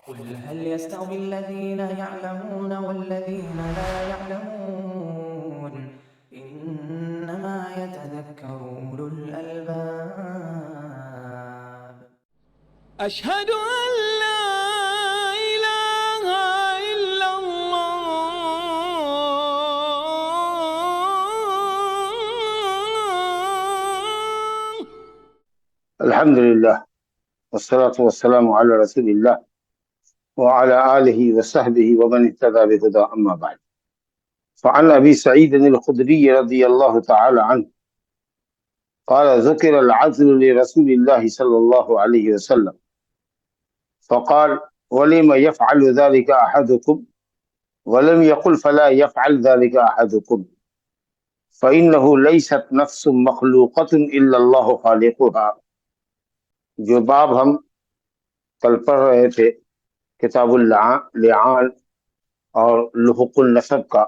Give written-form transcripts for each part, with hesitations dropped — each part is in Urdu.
قل هل يستوي الذين يعلمون والذين لا يعلمون إنما يتذكر أولو الألباب. أشهد أن لا إله إلا الله. الحمد لله والصلاة والسلام على رسول الله وعلى آله وصحبه ومن اهتدى بهدى أما بعد. فعن أبي سعيد الخدري رضي الله تعالى عنه قال ذكر العزل لرسول الله صلى الله عليه وسلم فقال ولم يفعل ذلك أحدكم ولم يقل فلا يفعل ذلك أحدكم فإنه ليست نفس مخلوقة إلا الله خالقها. جو باب ہم کل پڑھ رہے تھے کتاب اللعان اور لحوق النسب کا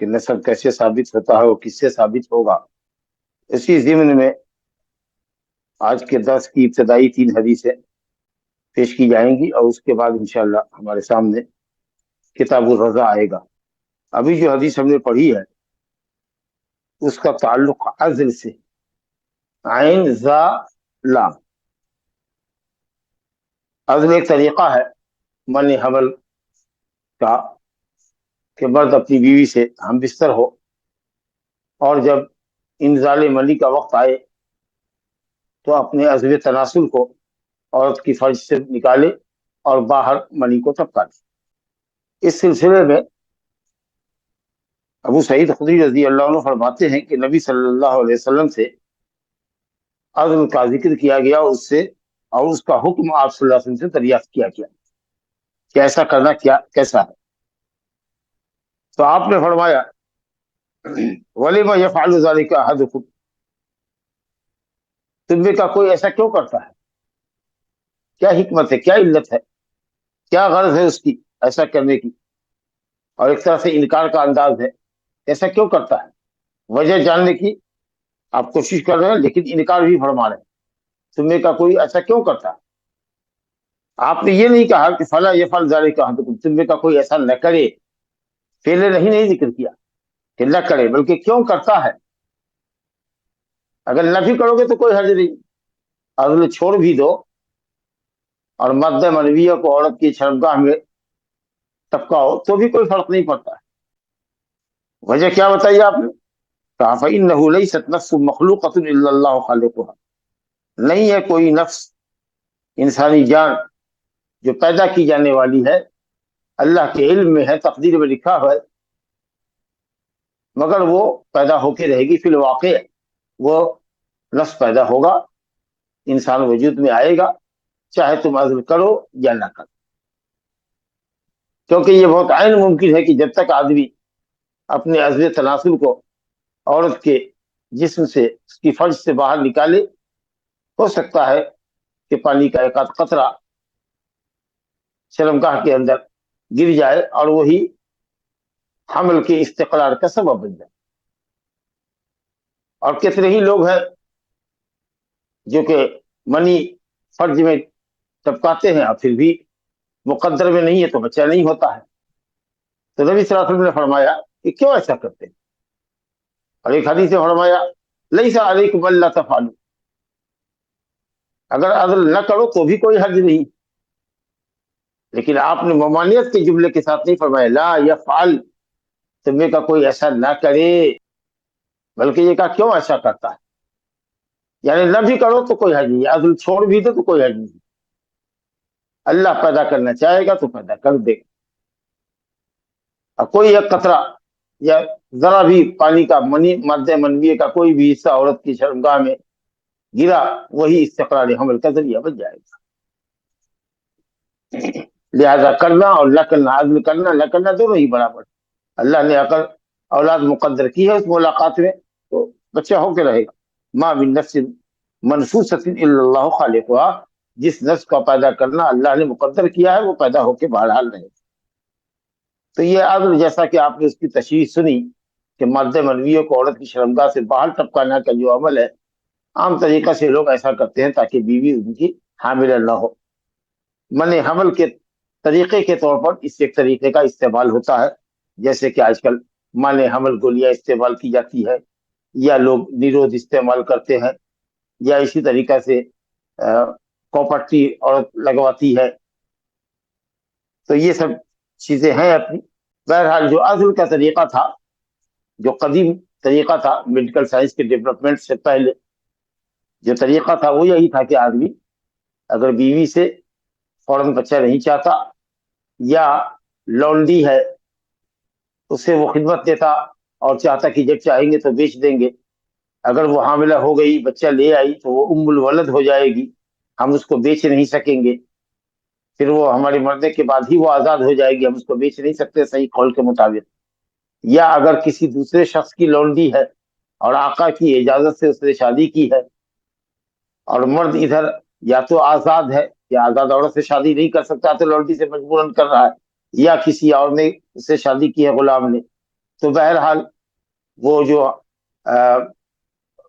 کہ نسب کیسے ثابت ہوتا ہے اور کس سے ثابت ہوگا، اسی ضمن میں آج کے درس کی ابتدائی 3 حدیثیں پیش کی جائیں گی اور اس کے بعد انشاءاللہ ہمارے سامنے کتاب الرضا آئے گا۔ ابھی جو حدیث ہم نے پڑھی ہے اس کا تعلق عزل سے، عین زا لام۔ عزل ایک طریقہ ہے منع حمل کا کہ مرد اپنی بیوی سے ہم بستر ہو اور جب انزال منی کا وقت آئے تو اپنے عزو تناسل کو عورت کی فرج سے نکالے اور باہر منی کو ٹپکا دے۔ اس سلسلے میں ابو سعید خدری رضی اللہ عنہ فرماتے ہیں کہ نبی صلی اللہ علیہ وسلم سے عزل کا ذکر کیا گیا اس سے، اور اس کا حکم آپ صلی اللہ علیہ وسلم سے دریافت کیا گیا کہ ایسا کرنا کیسا ہے۔ تو آپ نے فرمایا وَلِمَ يَفْعَلُ ذَلِكَ أَحَدُكُمْ، تم میں کا کوئی ایسا کیوں کرتا ہے، کیا حکمت ہے، کیا علت ہے، کیا غرض ہے اس کی ایسا کرنے کی، اور ایک طرح سے انکار کا انداز ہے، ایسا کیوں کرتا ہے، وجہ جاننے کی آپ کوشش کر رہے ہیں لیکن انکار بھی فرما رہے ہیں، تم میں کا کوئی ایسا کیوں کرتا ہے۔ آپ نے یہ نہیں کہا کہ فلا یفعل ذلک احدکم، تم میں کا کوئی ایسا نہ کرے، پہلے نہیں ذکر کیا کہ نہ کرے بلکہ کیوں کرتا ہے۔ اگر نہ بھی کرو گے تو کوئی حرج نہیں، عزل چھوڑ بھی دو اور مد منویہ کو عورت کی شرمگاہ میں ٹپکاؤ تو بھی کوئی فرق نہیں پڑتا ہے۔ وجہ کیا بتائیے آپ نے؟ کہا فإنه ليست نفس مخلوقة إلا الله خالقها، نہیں ہے کوئی نفس انسانی جان جو پیدا کی جانے والی ہے، اللہ کے علم میں ہے، تقدیر میں لکھا ہے، مگر وہ پیدا ہو کے رہے گی، فی الواقع وہ نفس پیدا ہوگا، انسان وجود میں آئے گا، چاہے تم عزل کرو یا نہ کرو، کیونکہ یہ بہت عین ممکن ہے کہ جب تک آدمی اپنے عزل تناسل کو عورت کے جسم سے، اس کی فرج سے باہر نکالے، ہو سکتا ہے کہ پانی کا ایک آدھ قطرہ شرمگاہ کے اندر گر جائے اور وہی حمل کے استقرار کا سبب بن جائے۔ اور کتنے ہی لوگ ہیں جو کہ منی فرج میں ٹپکاتے ہیں اور پھر بھی مقدر میں نہیں ہے تو بچہ نہیں ہوتا ہے۔ تو نبی صلی اللہ علیہ وسلم نے فرمایا کہ کیوں ایسا کرتے ہیں، اور ایک حدیث میں فرمایا لیس علیکم الا تفعلوا، اگر عزل نہ کرو تو بھی کوئی حرج نہیں، لیکن آپ نے ممانعت کے جملے کے ساتھ نہیں فرمایا لا یفعل، تمہیں کا کوئی ایسا نہ کرے، بلکہ یہ کہا کیوں ایسا کرتا ہے، یعنی نہ بھی کرو تو کوئی حرج نہیں، عزل چھوڑ بھی دو تو کوئی حرج نہیں، اللہ پیدا کرنا چاہے گا تو پیدا کر دے گا۔ اور کوئی ایک قطرہ یا ذرا بھی پانی کا مادہ منویہ کا کوئی بھی حصہ عورت کی شرمگاہ میں گرا، وہی استقرار حمل کا ذریعہ بن جائے گا۔ لہذا کرنا اور نہ کرنا، عزل کرنا نہ کرنا دونوں ہی برابر، اللہ نے اگر اولاد مقدر کی ہے اس ملاقات میں تو بچہ ہو کے رہے گا۔ ما من نفس منفوسۃ الا اللہ خالقها، جس نفس کا پیدا کرنا اللہ نے مقدر کیا ہے وہ پیدا ہو کے بہرحال رہے گا۔ تو یہ عزل جیسا کہ آپ نے اس کی تشریح سنی کہ مادہ منویہ کو عورت کی شرمگاہ سے باہر ٹپکانا کا جو عمل ہے، عام طریقہ سے لوگ ایسا کرتے ہیں تاکہ بیوی ان کی حاملہ نہ ہو، منع حمل کے طریقے کے طور پر اس ایک طریقے کا استعمال ہوتا ہے، جیسے کہ آج کل مانے حمل گولیاں استعمال کی جاتی ہے، یا لوگ نیرود استعمال کرتے ہیں، یا اسی طریقہ سے کاپرٹی عورت لگواتی ہے. تو یہ سب چیزیں ہیں اپنی. بہرحال جو عزل کا طریقہ تھا، جو قدیم طریقہ تھا میڈیکل سائنس کے ڈیولپمنٹ سے پہلے، جو طریقہ تھا وہ یہی تھا کہ آدمی اگر بیوی سے فوراً بچہ نہیں چاہتا، یا لونڈی ہے اسے وہ خدمت دیتا اور چاہتا کہ جب چاہیں گے تو بیچ دیں گے، اگر وہ حاملہ ہو گئی بچہ لے آئی تو وہ ام الولد ہو جائے گی، ہم اس کو بیچ نہیں سکیں گے، پھر وہ ہمارے مرنے کے بعد ہی وہ آزاد ہو جائے گی، ہم اس کو بیچ نہیں سکتے صحیح قول کے مطابق. یا اگر کسی دوسرے شخص کی لونڈی ہے اور آقا کی اجازت سے اس نے شادی کی ہے، اور مرد ادھر یا تو آزاد ہے یا آزاد عورت سے شادی نہیں کر سکتا تو لونڈی سے مجبوراً کر رہا ہے، یا کسی اور نے اس سے شادی کی ہے غلام نے، تو بہرحال وہ جو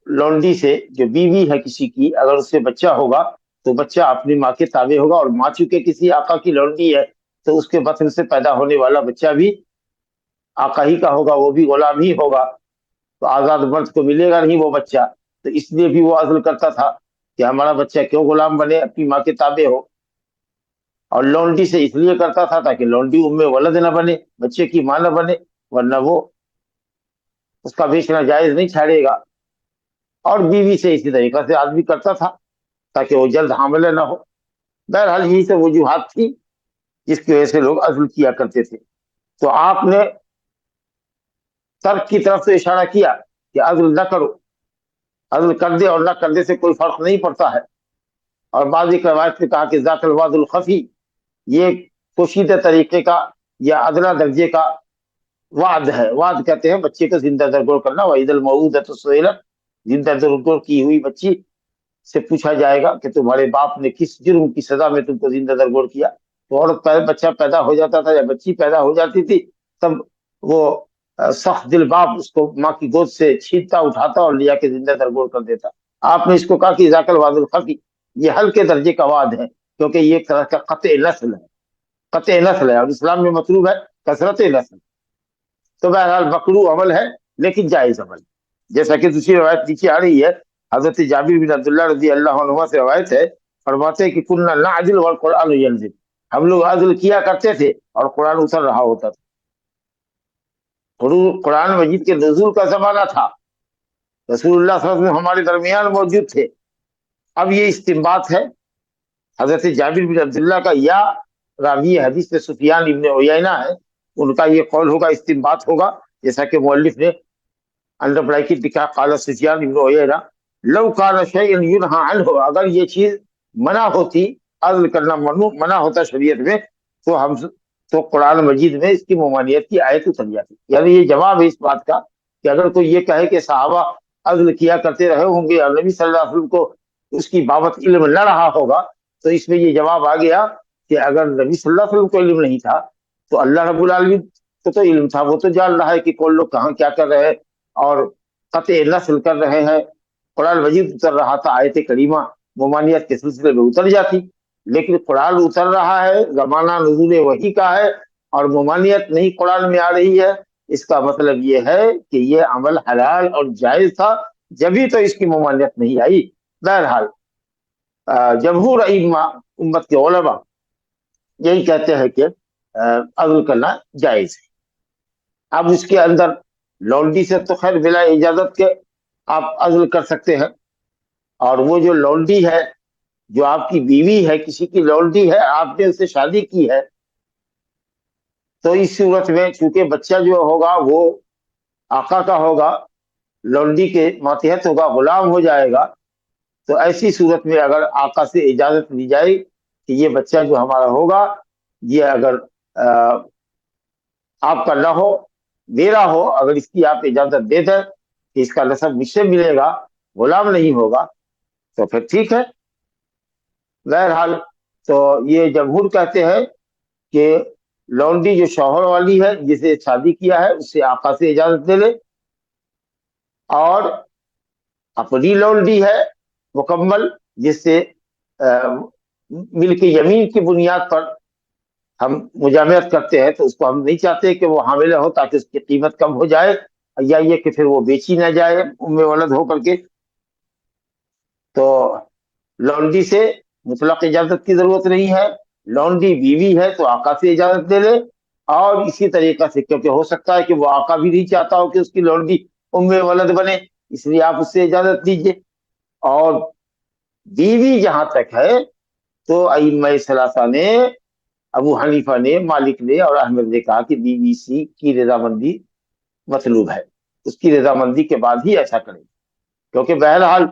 لونڈی سے جو بیوی ہے کسی کی، اگر اس سے بچہ ہوگا تو بچہ اپنی ماں کے تابع ہوگا، اور ماں چونکہ کسی آقا کی لونڈی ہے تو اس کے بطن سے پیدا ہونے والا بچہ بھی آقا ہی کا ہوگا، وہ بھی غلام ہی ہوگا، تو آزاد مرد کو ملے گا نہیں وہ بچہ. تو اس لیے بھی وہ عزل کرتا تھا کہ ہمارا بچہ کیوں غلام بنے، اپنی ماں کے تابع ہو. اور لونڈی سے اس لیے کرتا تھا تاکہ لونڈی ام ولد نہ بنے، بچے کی ماں نہ بنے، ورنہ وہ اس کا بیچنا جائز نہیں ٹھہرے گا. اور بیوی سے اسی طریقہ سے آدمی کرتا تھا تاکہ وہ جلد حاملہ نہ ہو. بہرحال یہی سے وجوہات تھی جس کی وجہ سے لوگ عزل کیا کرتے تھے. تو آپ نے ترک کی طرف سے اشارہ کیا کہ عزل نہ کرو، عزل کر دے اور نہ کر دے سے کوئی فرق نہیں پڑتا ہے. اور بعض ایک روایت نے کہا کہ ذاک الوعد الخفی، یہ پوشیدہ طریقے کا یا ادنا درجے کا وعد ہے. وعد کہتے ہیں بچے کو زندہ درگور کرنا. وَإِذَا الْمَوْءُودَةُ سُئِلَتْ، زندہ درگور کی ہوئی بچی سے پوچھا جائے گا کہ تمہارے باپ نے کس جرم کی سزا میں تم کو زندہ درگور کیا. تو عورت بچہ پیدا ہو جاتا تھا یا بچی پیدا ہو جاتی تھی، تب وہ سخت دل باپ اس کو ماں کی گود سے چھینتا اٹھاتا اور لیا کے زندہ درگور کر دیتا. آپ نے اس کو کہا کہ ذاک الوعد الخفی، یہ ہلکے درجے کا وعد ہے، کیونکہ یہ ایک طرح کا قطع نسل ہے، قطع نسل ہے، اور اسلام میں مطلوب ہے کثرت نسل. تو بہرحال مکروہ عمل ہے لیکن جائز عمل، جیسا کہ دوسری روایت نیچے آ رہی ہے. حضرت جابر بن عبداللہ رضی اللہ عنہ سے روایت ہے، فرماتے ہیں کہ کننا نعدل والقرآن ینزل، ہم لوگ عدل کیا کرتے تھے اور قرآن اتر رہا ہوتا تھا. قرآن مجید کے نزول کا زمانہ تھا، رسول اللہ صلی اللہ علیہ وسلم ہمارے درمیان موجود تھے. اب یہ استنباط ہے حضرت جابر بن عبداللہ کا، یا راوی حدیث میں سفیان ابن عیینہ ہے، ان کا یہ قول ہوگا، استنباط ہوگا، جیسا کہ مؤلف نے انڈر بریکٹ لکھا قال سفیان ابن عیینہ لو کان شیء ینہی عنہ، اگر یہ چیز منع ہوتی، عزل کرنا منع ہوتا شریعت میں، تو قرآن مجید میں اس کی ممانعت کی آیت اتر جاتی. یعنی یہ جواب ہے اس بات کا کہ اگر کوئی یہ کہے کہ صحابہ عزل کیا کرتے رہے ہوں گے اور نبی صلی اللہ علیہ وسلم کو اس کی بابت علم نہ رہا ہوگا، تو اس میں یہ جواب آ گیا کہ اگر نبی صلی اللہ علیہ وسلم کو علم نہیں تھا تو اللہ رب العالمین کو تو علم تھا، وہ تو جان رہا ہے کہ کون لوگ کہاں کیا کر رہے ہیں اور قطع نسل کر رہے ہیں. قرآن مجید اتر رہا تھا، آیت کریمہ ممانعت کے سلسلے میں اتر جاتی، لیکن قرآن اتر رہا ہے، زمانہ نزول وحی کا ہے، اور ممانعت نہیں قرآن میں آ رہی ہے، اس کا مطلب یہ ہے کہ یہ عمل حلال اور جائز تھا، جبھی تو اس کی ممانعت نہیں آئی. بہرحال جمہور ائمہ امت کے علماء یہی کہتے ہیں کہ عزل کرنا جائز ہے. اب اس کے اندر لونڈی سے تو خیر بلا اجازت کے آپ عزل کر سکتے ہیں، اور وہ جو لونڈی ہے، جو آپ کی بیوی ہے، کسی کی لونڈی ہے، آپ نے اس سے شادی کی ہے، تو اس صورت میں چونکہ بچہ جو ہوگا وہ آقا کا ہوگا، لونڈی کے ماتحت ہوگا، غلام ہو جائے گا. تو ایسی صورت میں اگر آقا سے اجازت دی جائے کہ یہ بچہ جو ہمارا ہوگا، یہ اگر آپ کا نہ ہو، میرا ہو، اگر اس کی آپ اجازت دے دیں کہ اس کا نسب مجھ سے ملے گا، غلام نہیں ہوگا، تو پھر ٹھیک ہے. بہرحال تو یہ جمہور کہتے ہیں کہ لونڈی جو شوہر والی ہے، جسے شادی کیا ہے، اس سے آقا سے اجازت لے لے، اور اپنی لونڈی ہے مکمل، جس سے ملک یمین کی بنیاد پر ہم مجامعت کرتے ہیں تو اس کو ہم نہیں چاہتے کہ وہ حاملہ ہو تاکہ اس کی قیمت کم ہو جائے، یا یہ کہ پھر وہ بیچی نہ جائے ام ولد ہو کر کے. تو لونڈی سے مطلق اجازت کی ضرورت نہیں ہے. لونڈی بیوی ہے تو آقا سے اجازت لے لے. اور اسی طریقہ سے کیونکہ ہو سکتا ہے کہ وہ آقا بھی نہیں چاہتا ہو کہ اس کی لونڈی ام ولد بنے، اس لیے آپ اس سے اجازت دیجیے. اور بیوی جہاں تک ہے تو ائمہ ثلاثہ نے، ابو حنیفہ نے، مالک نے اور احمد نے کہا کہ بیوی سی کی رضامندی مطلوب ہے، اس کی رضامندی کے بعد ہی ایسا کریں. کیونکہ بہرحال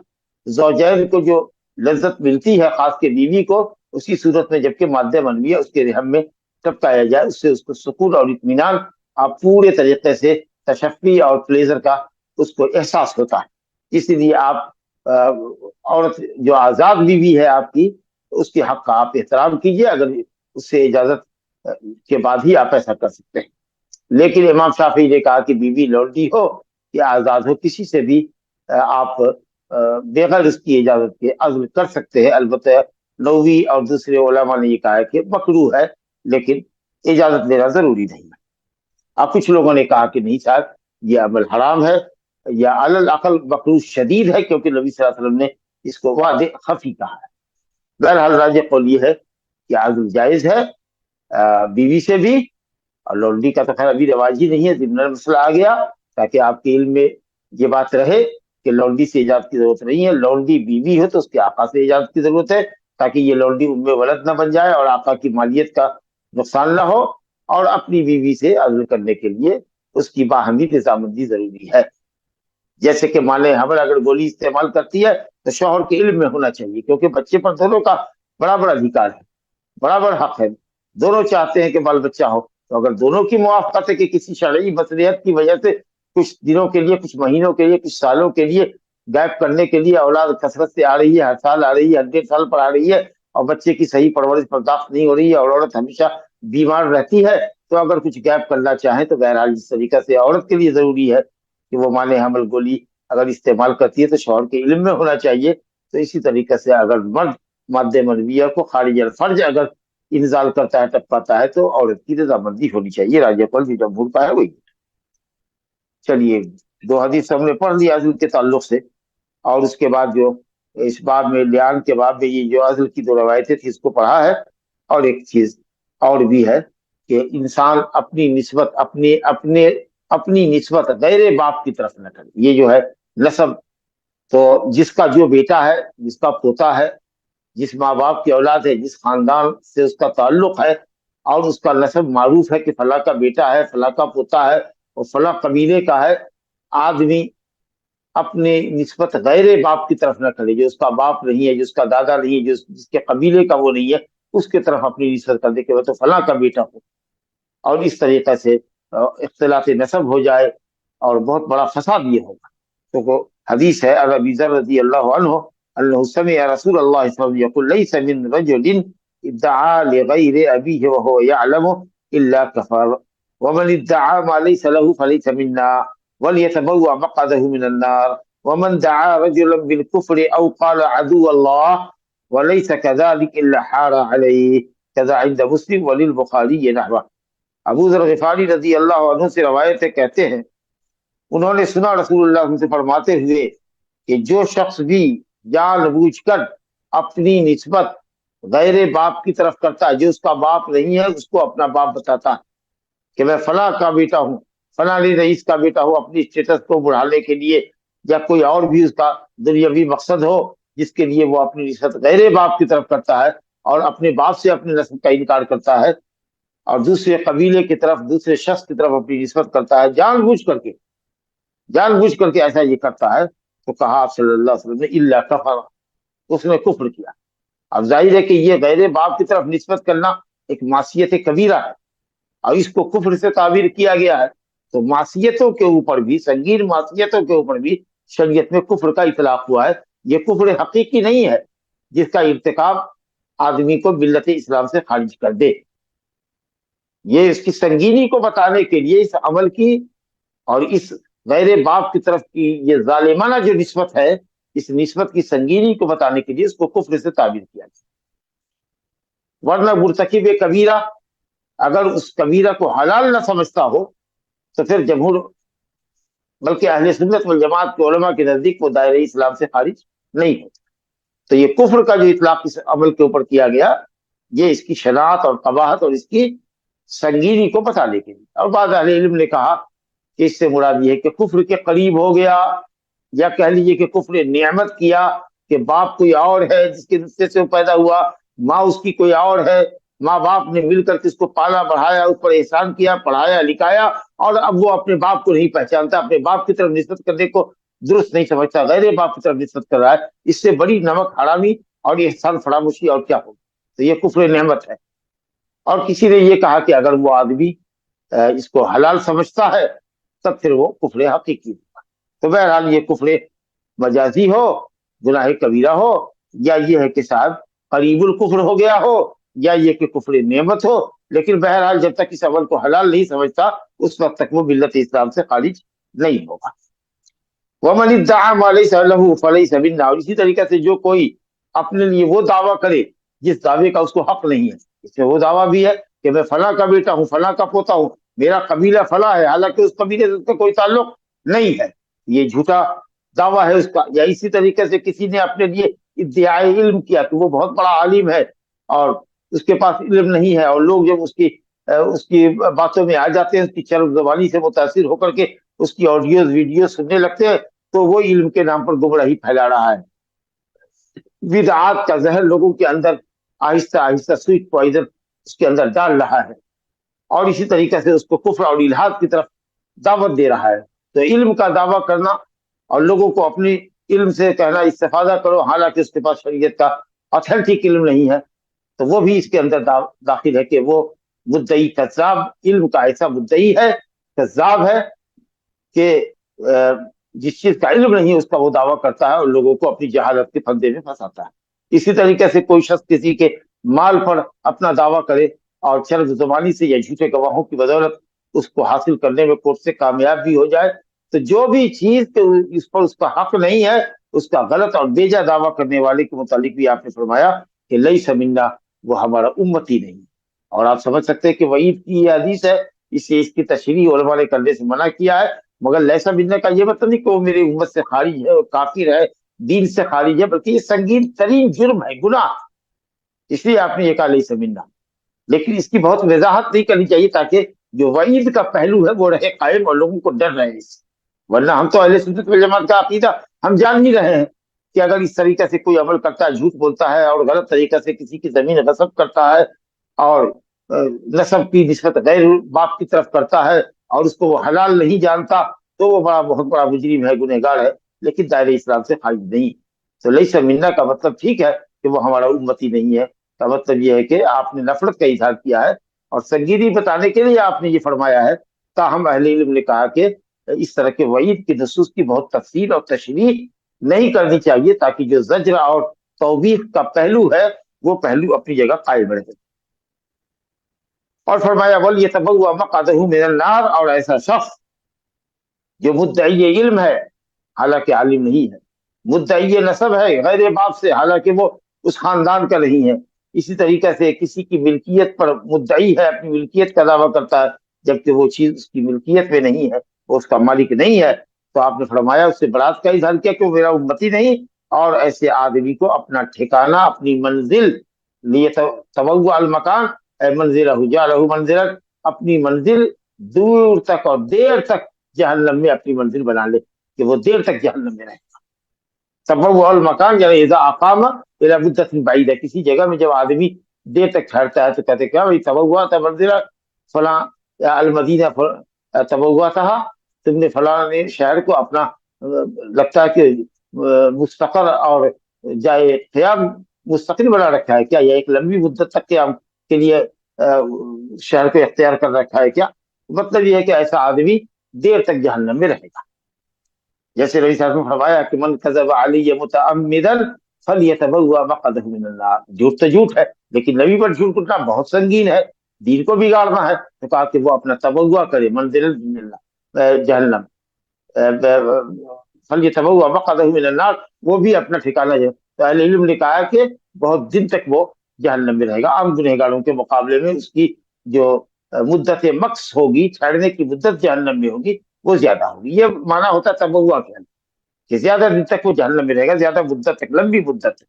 زوجین کو جو لذت ملتی ہے خاص کے بیوی کو، اسی صورت میں جبکہ مادہ منویہ اس کے رحم میں ٹپکایا جائے، اس سے اس کو سکون اور اطمینان، آپ پورے طریقے سے تشفی اور پلیزر کا اس کو احساس ہوتا ہے. اس لیے آپ عورت جو آزاد بیوی ہے آپ کی، اس کے حق کا آپ احترام کیجیے، اگر اس سے اجازت کے بعد ہی آپ ایسا کر سکتے ہیں. لیکن امام شافعی نے کہا کہ بیوی لونڈی ہو یا آزاد ہو، کسی سے بھی آپ بغیر اس کی اجازت کے عزل کر سکتے ہیں. البتہ نووی اور دوسرے علماء نے یہ کہا ہے کہ مکروہ ہے، لیکن اجازت لینا ضروری نہیں ہے. اب کچھ لوگوں نے کہا کہ نہیں صاحب یہ عمل حرام ہے یا علی الاقل مکروہ شدید ہے، کیونکہ نبی صلی اللہ علیہ وسلم نے اس کو واضح خفی کہا ہے. بہرحال راجح قول یہ ہے کہ عزل جائز ہے بیوی سے بھی. اور لونڈی کا تو خیر ابھی رواج ہی نہیں ہے، ضمن مسئلہ آ گیا تاکہ آپ کے علم میں یہ بات رہے کہ لونڈی سے اجازت کی ضرورت نہیں ہے. لونڈی بیوی ہے تو اس کے آقا سے اجازت کی ضرورت ہے تاکہ یہ لونڈی ام ولد نہ بن جائے اور آقا کی مالیت کا نقصان نہ ہو. اور اپنی بیوی سے عزل کرنے کے لیے اس کی باہمی رضامندی ضروری ہے. جیسے کہ مانے حمل اگر گولی استعمال کرتی ہے تو شوہر کے علم میں ہونا چاہیے، کیونکہ بچے پر دونوں کا برابر ادھیکار ہے، برابر حق ہے. دونوں چاہتے ہیں کہ بال بچہ ہو، تو اگر دونوں کی موافقت ہے کہ کسی شرعی مصلحت کی وجہ سے کچھ دنوں کے لیے، کچھ مہینوں کے لیے، کچھ سالوں کے لیے گیپ کرنے کے لیے اولاد کثرت سے آ رہی ہے، ہر سال آ رہی ہے، 1.5 سال پر آ رہی ہے، اور بچے کی صحیح پرورش برداشت نہیں ہو رہی ہے اور عورت ہمیشہ بیمار رہتی ہے، تو اگر کچھ گیپ کرنا چاہیں تو بہرحال اس طریقہ سے عورت کے لیے ضروری ہے کہ وہ مانے حمل گولی اگر استعمال کرتی ہے تو شوہر کے علم میں ہونا چاہیے. تو اسی طریقے سے اگر مرد مادہ منویہ کو خارج الفرج اگر انزال کرتا ہے، ٹپکاتا ہے، تو عورت کی رضامندی ہونی چاہیے. راجہ قول بھی جمہور کا ہے وہی. چلیے 2 حدیث ہم نے پڑھ لی عزل کے تعلق سے، اور اس کے بعد جو اس باب میں لیان کے باب میں یہ جو عزل کی 2 روایتیں تھی اس کو پڑھا ہے. اور ایک چیز اور بھی ہے کہ انسان اپنی نسبت اپنی نسبت غیر باپ کی طرف نہ کرے. یہ جو ہے نسب، تو جس کا جو بیٹا ہے، جس کا پوتا ہے، جس ماں باپ کی اولاد ہے، جس خاندان سے اس کا تعلق ہے اور اس کا نسب معروف ہے کہ فلاں کا بیٹا ہے، فلاں کا پوتا ہے اور فلاں قبیلے کا ہے، آدمی اپنے نسبت غیر باپ کی طرف نہ کرے. جو اس کا باپ نہیں ہے، جو اس کا دادا نہیں ہے، جس کے قبیلے کا وہ نہیں ہے، اس کی طرف اپنی نسبت کر دے کہ وہ تو فلاں کا بیٹا ہو. اور اس طریقے سے اختلاط نسب ہو جائے اور بہت بڑا فساد یہ ہوگا. تو حدیث ہے ابی ذر رضی اللہ عنہ انه سمع رسول الله صلی اللہ علیہ وسلم يقول ليس من رجل ادعى لغير ابيه وهو يعلم الا كفر ومن ادعى ما ليس له فليس منا وليتبوأ مقعده من النار ومن دعا رجلا بالكفر او قال عدو الله وليس كذلك الا حار عليه كذا عند مسلم وللبخاري نحوه. ابو ذر غفاری رضی اللہ عنہ سے روایت ہے، کہتے ہیں انہوں نے سنا رسول اللہ صلی اللہ علیہ وسلم سے فرماتے ہوئے کہ جو شخص بھی جان بوجھ کر اپنی نسبت غیر باپ کی طرف کرتا ہے، جو اس کا باپ نہیں ہے اس کو اپنا باپ بتاتا ہے کہ میں فلاں کا بیٹا ہوں، فلاں رئیس کا بیٹا ہوں، اپنی اسٹیٹس کو بڑھانے کے لیے یا کوئی اور بھی اس کا دنیاوی مقصد ہو جس کے لیے وہ اپنی نسبت غیر باپ کی طرف کرتا ہے اور اپنے باپ سے اپنی نسب کا انکار کرتا ہے اور دوسرے قبیلے کی طرف، دوسرے شخص کی طرف اپنی نسبت کرتا ہے جان بوجھ کر کے ایسا یہ کرتا ہے، تو کہا آپ صلی اللہ علیہ وسلم نے الا کفر، اس نے کفر کیا. اب ظاہر ہے کہ یہ غیر باپ کی طرف نسبت کرنا ایک معصیت کبیرہ ہے اور اس کو کفر سے تعبیر کیا گیا ہے. تو معصیتوں کے اوپر بھی، سنگین معصیتوں کے اوپر بھی شریعت میں کفر کا اطلاق ہوا ہے. یہ کفر حقیقی نہیں ہے جس کا ارتکاب آدمی کو ملت اسلام سے خارج کر دے. یہ اس کی سنگینی کو بتانے کے لیے اس عمل کی اور اس غیر باپ کی طرف کی یہ ظالمانہ جو نسبت ہے، اس نسبت کی سنگینی کو بتانے کے لیے اس کو کفر سے تعبیر کیا گیا. ورنہ مرتکب کبیرہ اگر اس کبیرہ کو حلال نہ سمجھتا ہو تو پھر جمہور بلکہ اہل سنت والجماعت کے علماء کے نزدیک وہ دائرہ اسلام سے خارج نہیں ہوتا۔ تو یہ کفر کا جو اطلاق اس عمل کے اوپر کیا گیا، یہ اس کی شناعت اور قباحت اور اس کی سنگینی کو بتانے کے لیے۔ اور بعض اہل علم نے کہا کہ اس سے مراد یہ ہے کہ کفر کے قریب ہو گیا، یا کہہ لیجیے کہ کفر نعمت کیا، کہ باپ کوئی اور ہے جس کے نطفے سے وہ پیدا ہوا، ماں اس کی کوئی اور ہے، ماں باپ نے مل کر کے اس کو پالا بڑھایا، اس پر احسان کیا، پڑھایا لکھایا، اور اب وہ اپنے باپ کو نہیں پہچانتا، اپنے باپ کی طرف نسبت کرنے کو درست نہیں سمجھتا، غیر باپ کی طرف نسبت کر رہا ہے۔ اس سے بڑی نمک حرامی اور احسان فراموشی اور کیا ہو؟ تو یہ کفر نعمت ہے۔ اور کسی نے یہ کہا کہ اگر وہ آدمی اس کو حلال سمجھتا ہے تب پھر وہ کفر حقیقی ہوگا۔ تو بہرحال یہ کفر مجازی ہو، گناہ کبیرہ ہو، یا یہ ہے کہ صاحب قریب الکفر ہو گیا ہو، یا یہ کہ کفر نعمت ہو، لیکن بہرحال جب تک اس عمل کو حلال نہیں سمجھتا اس وقت تک وہ ملت اسلام سے خارج نہیں ہوگا۔ وَمَنِ ادَّعَىٰ مَا لَيْسَ لَهُ فَلَيْسَ مِنَّا، اور اسی طریقے سے جو کوئی اپنے لیے وہ دعویٰ کرے جس دعوے کا اس کو حق نہیں ہے، اس میں وہ دعویٰ بھی ہے کہ میں فلاں کا بیٹا ہوں، فلاں کا پوتا ہوں، میرا قبیلہ فلاں ہے، حالانکہ اس قبیلے سے اس کا کوئی تعلق نہیں ہے، یہ جھوٹا دعویٰ ہے اس کا۔ یا اسی طریقے سے کسی نے اپنے لیے ادعائے علم کیا کہ وہ بہت بڑا عالم ہے اور اس کے پاس علم نہیں ہے، اور لوگ جب اس کی باتوں میں آ جاتے ہیں، اس کی چرب زبانی سے متاثر ہو کر کے اس کی آڈیوز ویڈیوز سننے لگتے ہیں، تو وہ علم کے نام پر گمراہی پھیلا رہا ہے۔ بدعات کا زہر لوگوں کے اندر آہستہ آہستہ سویٹ پوائزن اس کے اندر ڈال رہا ہے، اور اسی طریقے سے اس کو کفر اور الحاد کی طرف دعوت دے رہا ہے۔ تو علم کا دعویٰ کرنا اور لوگوں کو اپنی علم سے کہنا استفادہ کرو، حالانکہ اس کے پاس شریعت کا آتھینٹک علم نہیں ہے، تو وہ بھی اس کے اندر داخل ہے کہ وہ مدعی کذاب، علم کا ایسا مدعی ہے، کذاب ہے، کہ جس چیز کا علم نہیں اس کا وہ دعویٰ کرتا ہے اور لوگوں کو اپنی جہالت کے پھندے میں پھنساتا ہے۔ اسی طریقے سے کوئی شخص کسی کے مال پر اپنا دعویٰ کرے اور چرب زبانی سے یا جھوٹے گواہوں کی بدولت اس کو حاصل کرنے میں کورٹ سے کامیاب بھی ہو جائے، تو جو بھی چیز اس پر اس کا حق نہیں ہے اس کا غلط اور بیجا دعویٰ کرنے والے کے متعلق بھی آپ نے فرمایا کہ لیس منا، وہ ہمارا امتی نہیں۔ اور آپ سمجھ سکتے ہیں کہ وعید کی یہ حدیث ہے، اس کی تشریح علماء نے کرنے سے منع کیا ہے، مگر لیسا منا کا یہ مطلب نہیں کہ وہ میری امت سے خارج ہے اور کافر ہے، دین سے خارج ہے، بلکہ یہ سنگین ترین جرم ہے، گناہ، اس لیے آپ نے یہ کہا لیسا منا۔ لیکن اس کی بہت وضاحت نہیں کرنی چاہیے تاکہ جو وعید کا پہلو ہے وہ رہے قائم اور لوگوں کو ڈر رہے اس سے۔ ورنہ ہم تو اہل سنت والجماعت کا عقیدہ ہم جان ہی رہے ہیں کہ اگر اس طریقے سے کوئی عمل کرتا ہے، جھوٹ بولتا ہے اور غلط طریقے سے کسی کی زمین غصب کرتا ہے اور نسب کی نسبت غیر باپ کی طرف کرتا ہے اور اس کو وہ حلال نہیں جانتا، تو وہ بہت بڑا مجرم ہے، گنہگار ہے، لیکن دائرہ اسلام سے خارج نہیں۔ تو لیس منا کا مطلب ٹھیک ہے کہ وہ ہمارا امتی نہیں ہے، کا مطلب یہ ہے کہ آپ نے نفرت کا اظہار کیا ہے، اور سنگینی بتانے کے لیے آپ نے یہ فرمایا ہے۔ تاہم اہل علم نے کہا کہ اس طرح کے وعید کی نصوص کی بہت تفصیل اور تشریح نہیں کرنی چاہیے تاکہ جو زجر اور توبیخ کا پہلو ہے وہ پہلو اپنی جگہ قائم رہے۔ اور فرمایا وَلْيَتَبَوَّأْ مَقْعَدَهُ مِنَ النَّارِ، اور ایسا شخص جو مدعی علم ہے حالانکہ عالم نہیں ہے، مدعی نسب ہے غیر باپ سے حالانکہ وہ اس خاندان کا نہیں ہے، اسی طریقے سے کسی کی ملکیت پر مدعی ہے، اپنی ملکیت کا دعویٰ کرتا ہے جبکہ وہ چیز اس کی ملکیت میں نہیں ہے، وہ اس کا مالک نہیں ہے، تو آپ نے فرمایا اس سے برات کا اظہار کیا کہ وہ میرا امتی نہیں۔ اور ایسے آدمی کو اپنا ٹھکانہ، اپنی منزل، لیتبوأ المکان اے منزلہ جعلہ منزلا، اپنی منزل دور تک اور دیر تک جہنم میں اپنی منزل بنا لے کہ وہ دیر تک جہنم میں رہے گا۔ تبوأ المکان یعنی اذا اقام الى مدت بعیدہ، کسی جگہ میں جب آدمی دیر تک ٹھہرتا ہے تو کہتے کیا بھائی تبوأت منزلہ فلاں المدینہ تبوأتها، تم نے فلاں شہر کو اپنا لگتا ہے کہ مستقر اور جائے قیام مستقل بنا رکھا ہے کیا، یا ایک لمبی مدت تک قیام کے لیے شہر کو اختیار کر رکھا ہے کیا؟ مطلب یہ ہے کہ ایسا آدمی دیر تک جہنم میں رہے گا۔ جیسے نبی صلی اللہ علیہ وسلم فرمایا کہ من کذب علی متعمدا فلیتبوأ مقعدہ من النار، جھوٹ تو جھوٹ ہے لیکن نبی پر جھوٹ کٹنا بہت سنگین ہے، دین کو بگاڑنا ہے، تو کہا کہ وہ اپنا تبوہ کرے منزل جہنم، فلیتبوأ مقعدہ من النار، وہ بھی اپنا ٹھکانہ جو، تو اہل علم نے کہا کہ بہت دن تک وہ جہنم میں رہے گا۔ عام گنہگاروں کے مقابلے میں اس کی جو مدت مکس ہوگی، ٹھہرنے کی مدت جہنم میں ہوگی وہ زیادہ ہوگی. یہ معنی ہوتا ہے تبوا کے کہ زیادہ دن تک وہ جہنم میں رہے گا، زیادہ مدت تک، لمبی مدت تک.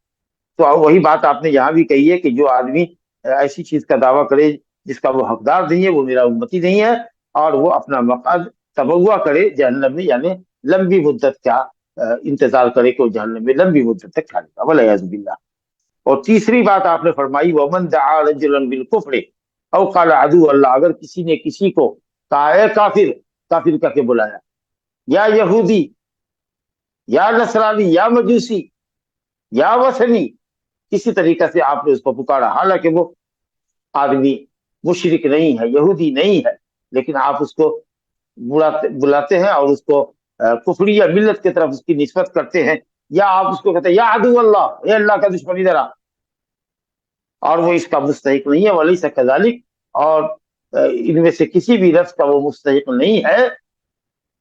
تو وہی بات آپ نے یہاں بھی کہی ہے کہ جو آدمی ایسی چیز کا دعویٰ کرے جس کا وہ حقدار نہیں ہے، وہ میرا امتی نہیں ہے، اور وہ اپنا مقعد تبوا کرے جہنم میں، یعنی لمبی مدت کا انتظار کرے کہ وہ جہنم میں لمبی مدت تک کھانے گا، والعیاذ باللہ. اور تیسری بات آپ نے فرمائی ومن دعا رجلا بالکفر او قال عدو اللہ، اگر کسی نے کسی کو کہا اے کافر، کافر کہہ کے بلایا، یا یہودی، یا نصرانی، یا مجوسی، یا وثنی، کسی طریقے سے آپ نے اس کو پکارا، حالانکہ وہ آدمی مشرک نہیں ہے، یہودی نہیں ہے، لیکن آپ اس کو بلاتے ہیں اور اس کو کفری یا ملت کی طرف اس کی نسبت کرتے ہیں، یا آپ اس کو کہتے ہیں یا عدو اللہ، اے اللہ کا دشمن ادھر آ، اور وہ اس کا مستحق نہیں ہے، ولیس کذالک، اور ان میں سے کسی بھی لفظ کا وہ مستحق نہیں ہے،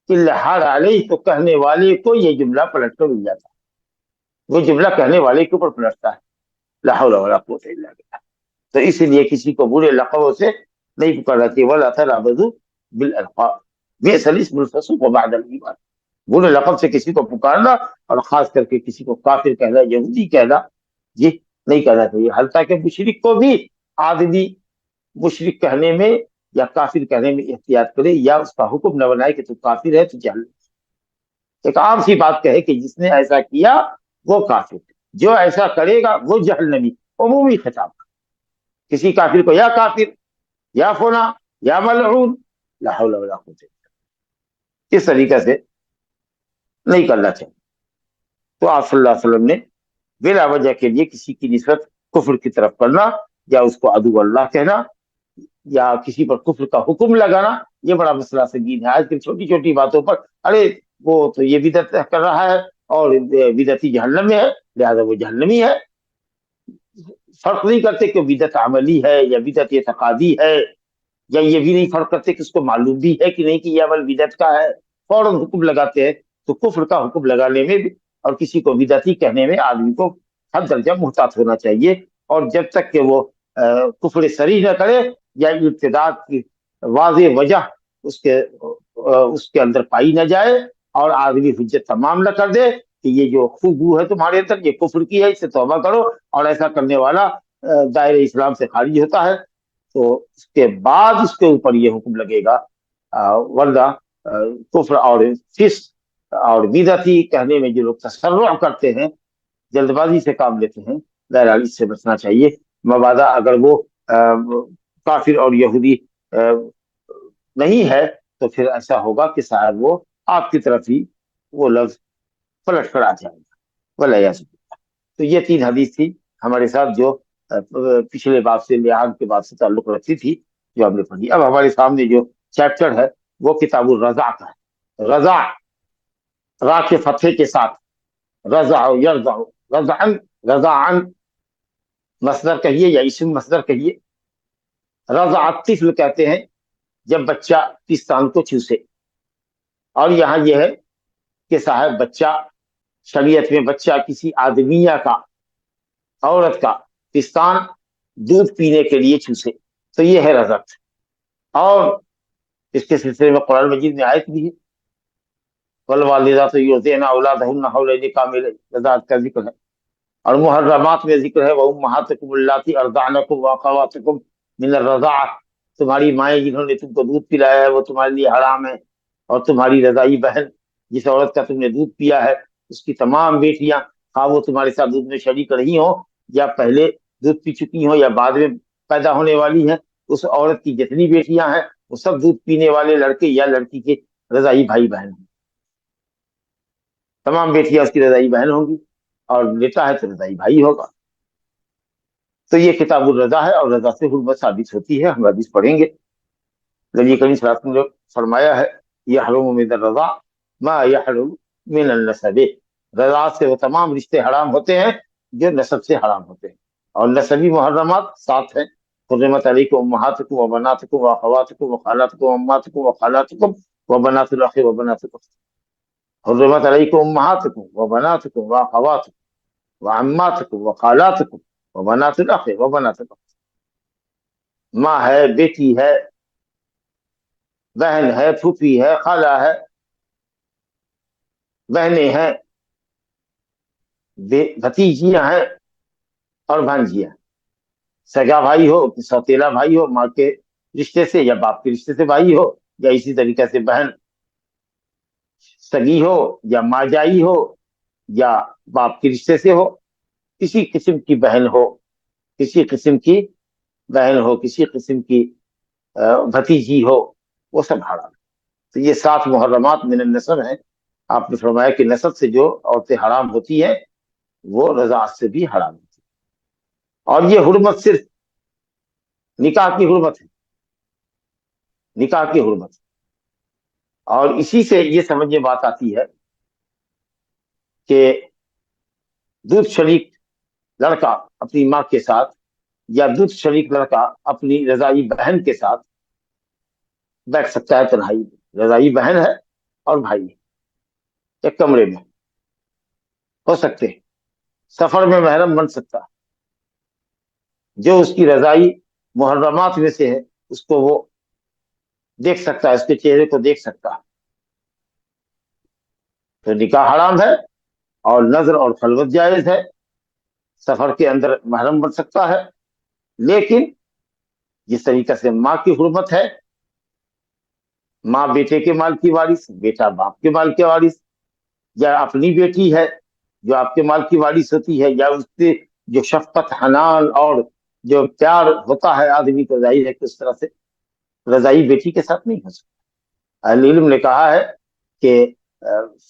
الا حال علیہ، تو کہنے والے کو یہ جملہ پلٹ کر مل جاتا ہے، وہ جملہ کہنے والے کے اوپر پلٹتا ہے، لا حول ولا قوت الا باللہ. تو اس لیے کسی کو برے لقبوں سے نہیں پکارنا چاہیے، ولا تلعبدوا بالالقاب بئس الاسم الفسوق بعد الایمان، برے لقب سے کسی کو پکارنا، اور خاص کر کے کسی کو کافر کہنا، یہودی کہنا، یہ نہیں کہنا چاہیے. حتیٰ کہ مشرک کو بھی آدمی مشرک کہنے میں یا کافر کہنے میں احتیاط کرے، یا اس کا حکم نہ بنائے کہ تو کافر ہے تو جہنم. ایک عام سی بات کہے کہ جس نے ایسا کیا وہ کافر، جو ایسا کرے گا وہ جہنمی، عمومی خطاب. کسی کافر کو یا کافر، یا فنا، یا ملعون، لا حول ولا قوت الا باللہ، اس طریقے سے نہیں کرنا چاہیے. تو آپ صلی اللہ علیہ وسلم نے بلا وجہ کے لیے کسی کی نسبت کفر کی طرف کرنا، یا اس کو عدو اللہ کہنا، یا کسی پر کفر کا حکم لگانا، یہ بڑا مسئلہ سنگین ہے. آج کل چھوٹی چھوٹی باتوں پر ارے وہ تو یہ بدعت کر رہا ہے اور بدعتی جہنم میں ہے لہذا وہ جہنمی ہے. فرق نہیں کرتے کہ بدعت عملی ہے یا بدعت اعتقادی ہے، یا یہ بھی نہیں فرق کرتے کہ اس کو معلوم بھی ہے کہ نہیں کہ یہ عمل بدعت کا ہے، فوراً حکم لگاتے ہیں. تو کفر کا حکم لگانے میں اور کسی کو بدعتی کہنے میں آدمی کو ہر درجہ محتاط ہونا چاہیے، اور جب تک کہ وہ کفر صریح نہ کرے یا ارتداد کی واضح وجہ اس کے اندر پائی نہ جائے، اور آدمی حجت تمام نہ کر دے کہ یہ جو خوبو ہے تمہارے اندر یہ کفر کی ہے، اس سے توبہ کرو، اور ایسا کرنے والا دائرہ اسلام سے خارج ہوتا ہے، تو اس کے بعد اس کے اوپر یہ حکم لگے گا. ورنہ کفر اور فسق اور بدعتی کہنے میں جو لوگ تسرع کرتے ہیں، جلد بازی سے کام لیتے ہیں، بہرحال اس سے بچنا چاہیے. مبادا اگر وہ کافر اور یہودی نہیں ہے تو پھر ایسا ہوگا کہ شاید وہ آپ کی طرف ہی وہ لفظ پلٹ کر آ جائے گا، والعیاذ باللہ. تو یہ 3 حدیث تھی ہمارے ساتھ جو پچھلے باب سے، لحاظ کے باب سے تعلق رکھتی تھی، جو ہم نے پڑھی. اب ہمارے سامنے جو چیپٹر ہے وہ کتاب الرضاع کا ہے. رضاع، را کے فتحے کے ساتھ، رضع یرضع، رضعن، رضعن مصدر کہیے یا اسم مصدر کہیے. رضع الطفل کہتے ہیں جب بچہ پستان کو چوسے، اور یہاں یہ ہے کہ صاحب بچہ، شریعت میں بچہ کسی آدمیہ کا، عورت کا پستان دودھ پینے کے لیے چوسے تو یہ ہے رضعت. اور اس کے سلسلے میں قرآن مجید میں آیت بھی ہے، والوالدات یرضعن اولادہن حولین کاملین، رضاعت کا ذکر ہے. اور محرمات میں ذکر ہے وامہاتکم اللاتی ارضعنکم واخواتکم من الرضاعہ، تمہاری مائیں جنہوں نے تم کو دودھ پلایا ہے وہ تمہارے لیے حرام ہے، اور تمہاری رضائی بہن جس عورت کا تم نے دودھ پیا ہے اس کی تمام بیٹیاں، خواہ وہ تمہارے ساتھ دودھ میں شریک رہی ہوں یا پہلے دودھ پی چکی ہوں یا بعد میں پیدا ہونے والی ہیں، اس عورت کی جتنی بیٹیاں ہیں وہ سب دودھ پینے والے لڑکے یا لڑکی کے رضائی بھائی بہن ہیں. تمام بیٹیاں اس کی رضائی بہن ہوں گی، اور بیٹا ہے تو رضائی بھائی ہوگا. تو یہ کتاب الرضا ہے، اور رضا سے حرمت ثابت ہوتی ہے. ہم حدیث پڑھیں گے. نبی کریم صلی اللہ علیہ وسلم نے فرمایا ہے یحرم من الرضا ما یحرم من النسب، رضا سے وہ تمام رشتے حرام ہوتے ہیں جو نسب سے حرام ہوتے ہیں. اور نسبی محرمات 7 ہیں. حرمت علیکم امہاتکم وبناتکم واخواتکم وخالاتکم وعماتکم وخالاتکم وبنات الاخ وبنات الاخت. حرمت علیکم امہاتکم وبناتکم واخواتکم وعماتکم وخالاتکم وبنات الاخ وبنات الاخت. ماں ہے، بیٹی ہے، بہن ہے، پھوپھی ہے، خالہ ہے، بہنیں ہیں، بھتیجیاں ہیں اور بھانجیاں. سگا بھائی ہو کہ سوتیلا بھائی ہو ماں کے رشتے سے یا باپ کے رشتے سے بھائی ہو، یا اسی طریقے سے بہن سگی ہو یا ماں جائی ہو یا باپ کے رشتے سے ہو، کسی قسم کی بہن ہو، کسی قسم کی بہن ہو، کسی قسم کی بھتیجی ہو، وہ سب حرام ہے. تو یہ 7 محرمات من النسب ہیں. آپ نے فرمایا کہ نسب سے جو عورتیں حرام ہوتی ہیں وہ رضاعت سے بھی حرام ہوتی ہیں. اور یہ حرمت صرف نکاح کی حرمت ہے، نکاح کی حرمت. اور اسی سے یہ سمجھنے بات آتی ہے کہ دودھ شریک لڑکا اپنی ماں کے ساتھ یا دودھ شریک لڑکا اپنی رضائی بہن کے ساتھ بیٹھ سکتا ہے تنہائی میں. رضائی بہن ہے اور بھائی ہے، ایک کمرے میں ہو سکتے ہیں. سفر میں محرم بن سکتا ہے، جو اس کی رضائی محرمات میں سے ہے اس کو وہ دیکھ سکتا ہے، اس کے چہرے کو دیکھ سکتا ہے. تو نکاح حرام ہے اور نظر اور خلوت جائز ہے. سفر کے اندر محرم بن سکتا ہے، لیکن جس طریقے سے ماں کی حرمت ہے، ماں بیٹے کے مال کی وارث، بیٹا باپ کے مال کے وارث، یا اپنی بیٹی ہے جو آپ کے مال کی وارث ہوتی ہے، یا اس سے جو شفقت حنان اور جو پیار ہوتا ہے آدمی کو، ظاہر ہے کہ اس طرح سے رضائی بیٹی کے ساتھ نہیں ہو سکتا. اہل علم نے کہا ہے کہ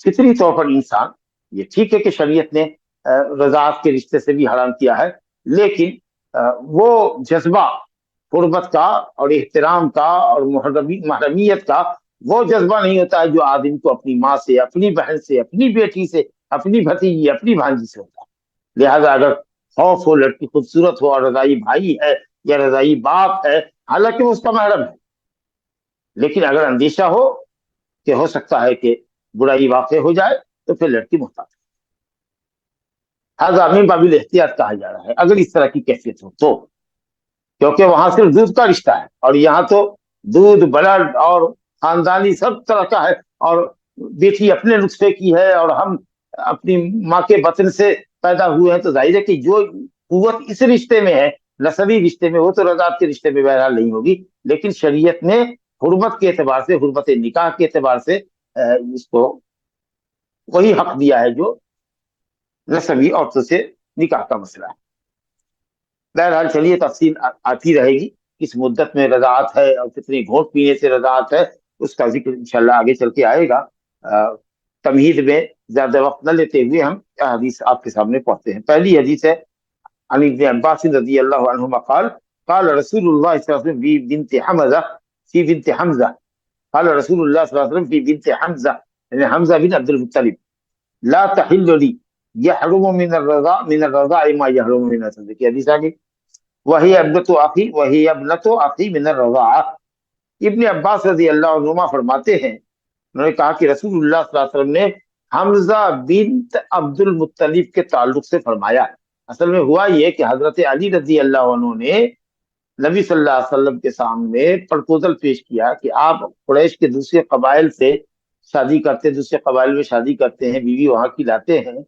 فطری طور پر انسان، یہ ٹھیک ہے کہ شریعت نے رضاعت کے رشتے سے بھی حرام کیا ہے، لیکن وہ جذبہ قربت کا اور احترام کا اور محرمیت کا وہ جذبہ نہیں ہوتا ہے جو آدمی کو اپنی ماں سے، اپنی بہن سے، اپنی بیٹی سے، اپنی بھتیجی، اپنی بھانجی سے ہوتا ہے. لہذا اگر خوف ہو، لڑکی خوبصورت ہو اور رضائی بھائی ہے یا رضائی باپ ہے، حالانکہ وہ اس کا محرم ہے، لیکن اگر اندیشہ ہو کہ ہو سکتا ہے کہ برائی واقع ہو جائے تو پھر لڑکی محتاط ہے. من بابل احتیاط کہا جا رہا ہے اگر اس طرح کی کیفیت ہو تو، کیونکہ وہاں صرف دودھ کا رشتہ ہے اور یہاں تو دودھ، بلڈ اور خاندانی سب طرح کا ہے، اور بیٹی اپنے نسخے کی ہے اور ہم اپنی ماں کے بطن سے پیدا ہوئے ہیں. تو ظاہر ہے کہ جو قوت اس رشتے میں ہے، نسبی رشتے میں، وہ تو رضاعت کے رشتے میں بہرحال نہیں ہوگی. لیکن شریعت نے حرمت کے اعتبار سے، حرمت نکاح کے اعتبار سے اس کو وہی حق دیا ہے جو نسبی عورتوں سے نکاح کا مسئلہ ہے. بہرحال چلیے تفصیل آتی رہے گی، کس مدت میں رضاعت ہے اور کتنی گھونٹ پینے سے رضاعت ہے، اس کا ذکر انشاءاللہ آگے چل کے آئے گا. تمہید میں زیادہ وقت نہ لیتے ہوئے ہم حدیث آپ کے سامنے پڑھتے ہیں. پہلی حدیث ہے عن ابن عباس رضی اللہ عنہما قال قال رسول اللہ صلی اللہ علیہ وسلم فی بنت حمزہ فی بنت حمزہ قال رسول اللہ صلی اللہ علیہ وسلم فی بنت حمزہ، یعنی حمزہ بن عبد المطلب، لا تحل لی یحرم من الرضاع ما یحرم من الصدق. کی حدیث آگے وہی ابنت اخی من الرضاعہ. ابن عباس رضی اللہ عنہما فرماتے ہیں، انہوں نے کہا کہ رسول اللہ صلی اللہ علیہ وسلم نے حمزہ بنت عبد المطلب کے تعلق سے فرمایا. اصل میں ہوا یہ کہ حضرت علی رضی اللہ عنہ نے نبی صلی اللہ علیہ وسلم کے سامنے پرپوزل پیش کیا کہ آپ قریش کے دوسرے قبائل سے شادی کرتے ہیں، دوسرے قبائل میں شادی کرتے ہیں، بیوی وہاں کی لاتے ہیں،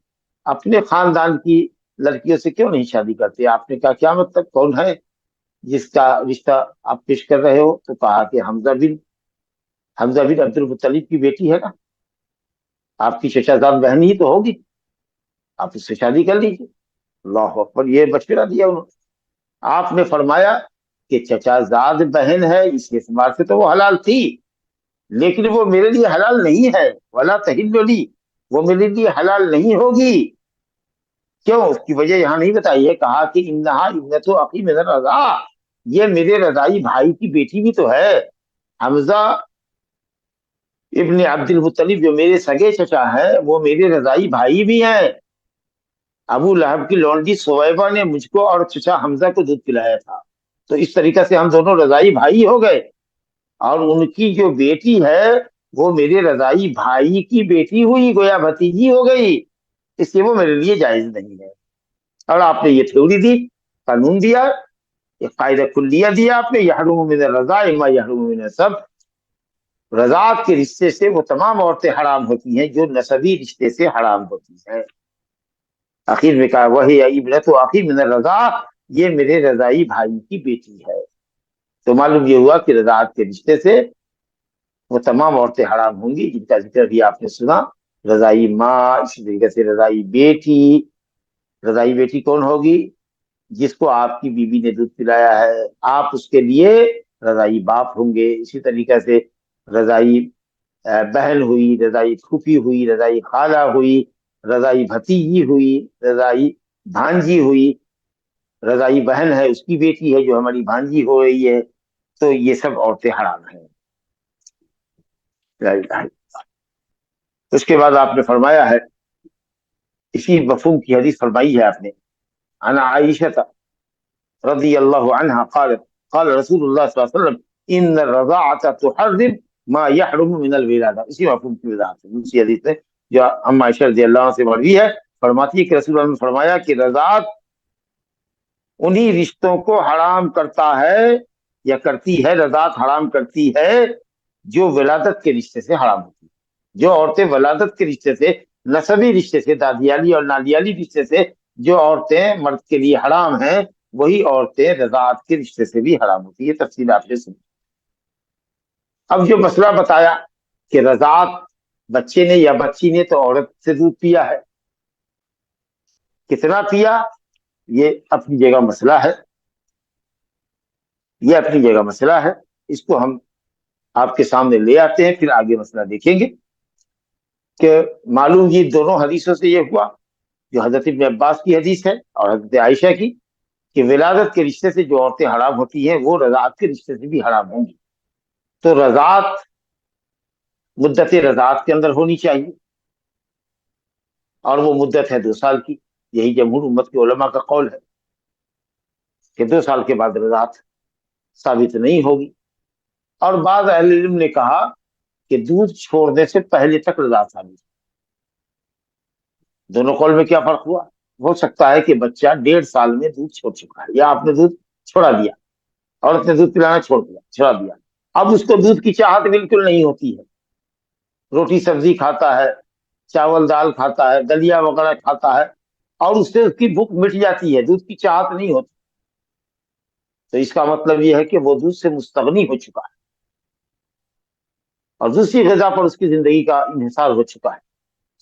اپنے خاندان کی لڑکیوں سے کیوں نہیں شادی کرتے؟ آپ نے کہا کیا مطلب، کون ہے جس کا رشتہ آپ پیش کر رہے ہو؟ تو کہا کہ حمزہ بن عبد المطلب کی بیٹی ہے نا، آپ کی چچا زاد بہن ہی تو ہوگی، آپ اس سے شادی کر لیجیے. اللہ اکبر، یہ مشورہ دیا انہوں نے. آپ نے فرمایا کہ چچا زاد بہن ہے، اس کے اعتبار سے تو وہ حلال تھی، لیکن وہ میرے لیے حلال نہیں ہے. ولا تحل لی، وہ میرے لیے حلال نہیں ہوگی. کیوں؟ اس کی وجہ یہاں نہیں بتائی ہے. کہا کہ انہا ابنت اخی من الرضاع، یہ میرے رضائی بھائی کی بیٹی بھی تو ہے. حمزہ ابن عبد المطلب جو میرے سگے چچا ہے وہ میرے رضائی بھائی بھی ہیں. ابو لہب کی لونڈی سویبہ نے مجھ کو اور چچا حمزہ کو دودھ پلایا تھا، تو اس طریقے سے ہم دونوں رضائی بھائی ہو گئے. اور ان کی جو بیٹی ہے وہ میرے رضائی بھائی کی بیٹی ہوئی، گویا بھتیجی ہو گئی، اس لیے وہ میرے لیے جائز نہیں ہے. اور آپ نے یہ تھیوری دی، قانون دیا، ایک قاعدہ کلیہ دیا آپ نے، یحرم من الرضاع ما یحرم من النسب، رضاعت کے رشتے سے وہ تمام عورتیں حرام ہوتی ہیں جو نسبی رشتے سے حرام ہوتی ہیں. آخر میں کہا وہی ابنۃ اخی من الرضاع، یہ میرے رضائی بھائی کی بیٹی ہے. تو معلوم یہ ہوا کہ رضاعت کے رشتے سے وہ تمام عورتیں حرام ہوں گی جن کا ذکر بھی آپ نے سنا. رضائی ماں، اسی طریقے سے رضائی بیٹی. رضائی بیٹی کون ہوگی؟ جس کو آپ کی بیوی نے دودھ پلایا ہے، آپ اس کے لیے رضائی باپ ہوں گے. اسی طریقے سے رضائی بہن ہوئی، رضائی پھوپھی ہوئی، رضائی خالہ ہوئی، رضائی بھتیجی ہوئی، رضائی بھانجی ہوئی. رضائی بہن ہے، اس کی بیٹی ہے جو ہماری بھانجی ہو رہی ہے. تو یہ سب عورتیں حرام ہیں. اس کے بعد آپ نے فرمایا ہے، اسی مفہوم کی حدیث فرمائی ہے آپ نے، عن عائشہ رضی اللہ عنہا قالت قال رسول اللہ صلی اللہ علیہ وسلم ان الرضاعة تحرم ما يحرم من الولادہ. اسی مفہوم کی وضاحت ہے دوسری حدیث ہے جو ام عائشہ رضی اللہ عنہ سے مروی ہے. فرماتی ہے کہ رسول اللہ نے فرمایا کہ رضاعت انہی رشتوں کو حرام کرتا ہے یا کرتی ہے، رضاعت حرام کرتی ہے جو ولادت کے رشتے سے حرام ہوتی ہے. جو عورتیں ولادت کے رشتے سے، نسبی رشتے سے، دادیالی اور نانیالی رشتے سے جو عورتیں مرد کے لیے حرام ہیں، وہی عورتیں رضاعت کے رشتے سے بھی حرام ہوتی ہے. تفصیل آپ نے سنی. اب جو مسئلہ بتایا کہ رضاعت بچے نے یا بچی نے تو عورت سے دودھ پیا ہے، کتنا پیا یہ اپنی جگہ مسئلہ ہے. یہ اپنی جگہ مسئلہ ہے، اس کو ہم آپ کے سامنے لے آتے ہیں، پھر آگے مسئلہ دیکھیں گے. کہ معلوم یہ دونوں حدیثوں سے یہ ہوا، جو حضرت ابن عباس کی حدیث ہے اور حضرت عائشہ کی، کہ ولادت کے رشتے سے جو عورتیں حرام ہوتی ہیں وہ رضاعت کے رشتے سے بھی حرام ہوں گی. تو رضاعت مدت رضاعت کے اندر ہونی چاہیے، اور وہ مدت ہے 2 سال کی. یہی جمہور امت کے علماء کا قول ہے کہ 2 سال کے بعد رضاعت ثابت نہیں ہوگی. اور بعض اہل علم نے کہا کہ دودھ چھوڑنے سے پہلے تک رضاعت ثابت ہے. دونوں قول میں کیا فرق ہوا؟ ہو سکتا ہے کہ بچہ 1.5 سال میں دودھ چھوڑ چکا ہے، یا آپ نے دودھ چھوڑا دیا، عورت نے دودھ پلانا چھوڑا دیا، اب اس کو دودھ کی چاہت بالکل نہیں ہوتی ہے، روٹی سبزی کھاتا ہے، چاول دال کھاتا ہے، دلیا وغیرہ کھاتا ہے، اور اس سے اس کی بھوک مٹ جاتی ہے، دودھ کی چاہت نہیں ہوتی. تو اس کا مطلب یہ ہے کہ وہ دودھ سے مستغنی ہو چکا ہے اور دوسری غذا پر اس کی زندگی کا انحصار ہو چکا ہے.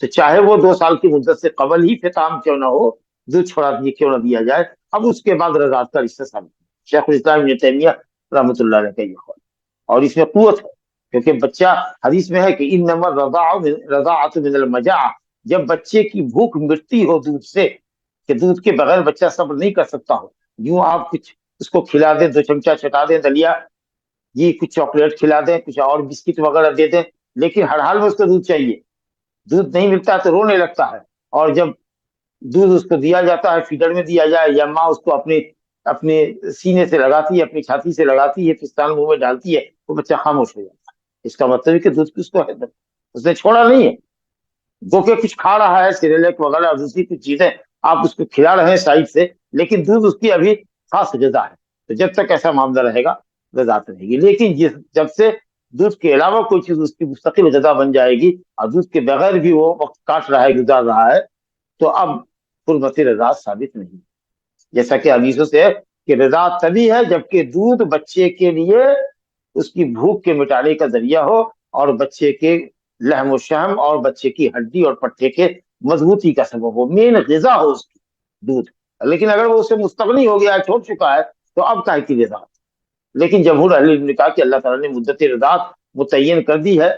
تو چاہے وہ 2 سال کی مدت سے قبل ہی فطام کیوں نہ ہو، دودھ چھوڑا دیے کیوں نہ دیا جائے، اب اس کے بعد رضاعت کا رشتہ ثابت ہے. شیخ الاسلام ابن تیمیہ رحمۃ اللہ علیہ کا یہ قول، اور اس میں قوت ہے، کیونکہ بچہ، حدیث میں ہے کہ انما الرضاعۃ من المجاعہ، جب بچے کی بھوک مٹتی ہو دودھ سے، کہ دودھ کے بغیر بچہ صبر نہیں کر سکتا ہو، یوں آپ کچھ اس کو کھلا دیں، 2 چمچہ چٹا دیں دلیا، یہ کچھ چاکلیٹ کھلا دیں، کچھ اور بسکٹ وغیرہ دے دیں، لیکن ہر حال میں اس کو دودھ چاہیے، دودھ نہیں ملتا تو رونے لگتا ہے. اور جب دودھ اس کو دیا جاتا ہے، فیڈر میں دیا جائے، یا ماں اس کو اپنے سینے سے لگاتی ہے، اپنی چھاتی سے لگاتی ہے، پستان منہ میں ڈالتی ہے، وہ بچہ خاموش ہو جاتا ہے. اس کا مطلب ہے کہ دودھ کس کو ہے، اس نے چھوڑا نہیں ہے. گو کہ کچھ کھا رہا ہے، سیریلیک وغیرہ اور دوسری کچھ چیزیں آپ اس کو کھلا رہے ہیں سائڈ سے، لیکن دودھ اس کی ابھی خاص غذا ہے. تو جب تک ایسا معاملہ رہے گا غذا رہے گی. لیکن جب سے دودھ کے علاوہ کوئی چیز اس کی مستقل غذا بن جائے گی اور دودھ کے بغیر بھی وہ وقت کاٹ رہا ہے، گزار رہا ہے، تو اب حرمت رضاعت ثابت نہیں. جیسا کہ حدیثوں سے ہے کہ رضاعت تبھی ہے جبکہ دودھ بچے کے لیے اس کی بھوک کے مٹانے کا ذریعہ ہو، اور بچے کے لحم و شحم اور بچے کی ہڈی اور پٹھے کے مضبوطی کا سبب ہو، مین غذا ہو اس کی دودھ. لیکن اگر وہ اسے مستغنی ہو گیا، چھوڑ چکا ہے، تو اب کہے کی رضاعت. لیکن جمہور اہل علم نے کہا کہ اللہ تعالیٰ نے مدت رضاعت متعین کر دی ہے.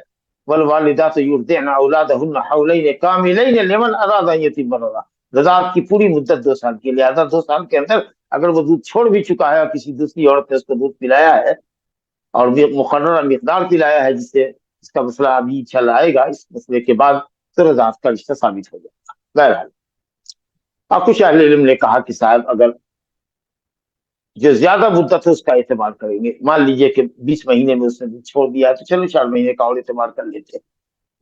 والوالدات یرضعن اولادهن حولین کاملین لمن اراد ان یتم الرضاعہ. رضاعت کی پوری مدت 2 سال کی، لہذا 2 سال کے اندر اگر وہ دودھ چھوڑ بھی چکا ہے اور کسی دوسری عورت نے اس کو دودھ پلایا ہے اور مقررہ مقدار پلایا ہے، جس سے اس کا مسئلہ ابھی چل آئے گا، اس مسئلے کے بعد تو رضاعت کا رشتہ ثابت ہو جائے گا. بہرحال اور کچھ اہل علم نے کہا کہ صاحب اگر جو زیادہ مدت ہے اس کا اعتبار کریں گے، مان لیجئے کہ 20 مہینے میں اس نے دودھ چھوڑ دیا ہے تو چلو 4 مہینے کا اور اعتبار کر لیتے ہیں.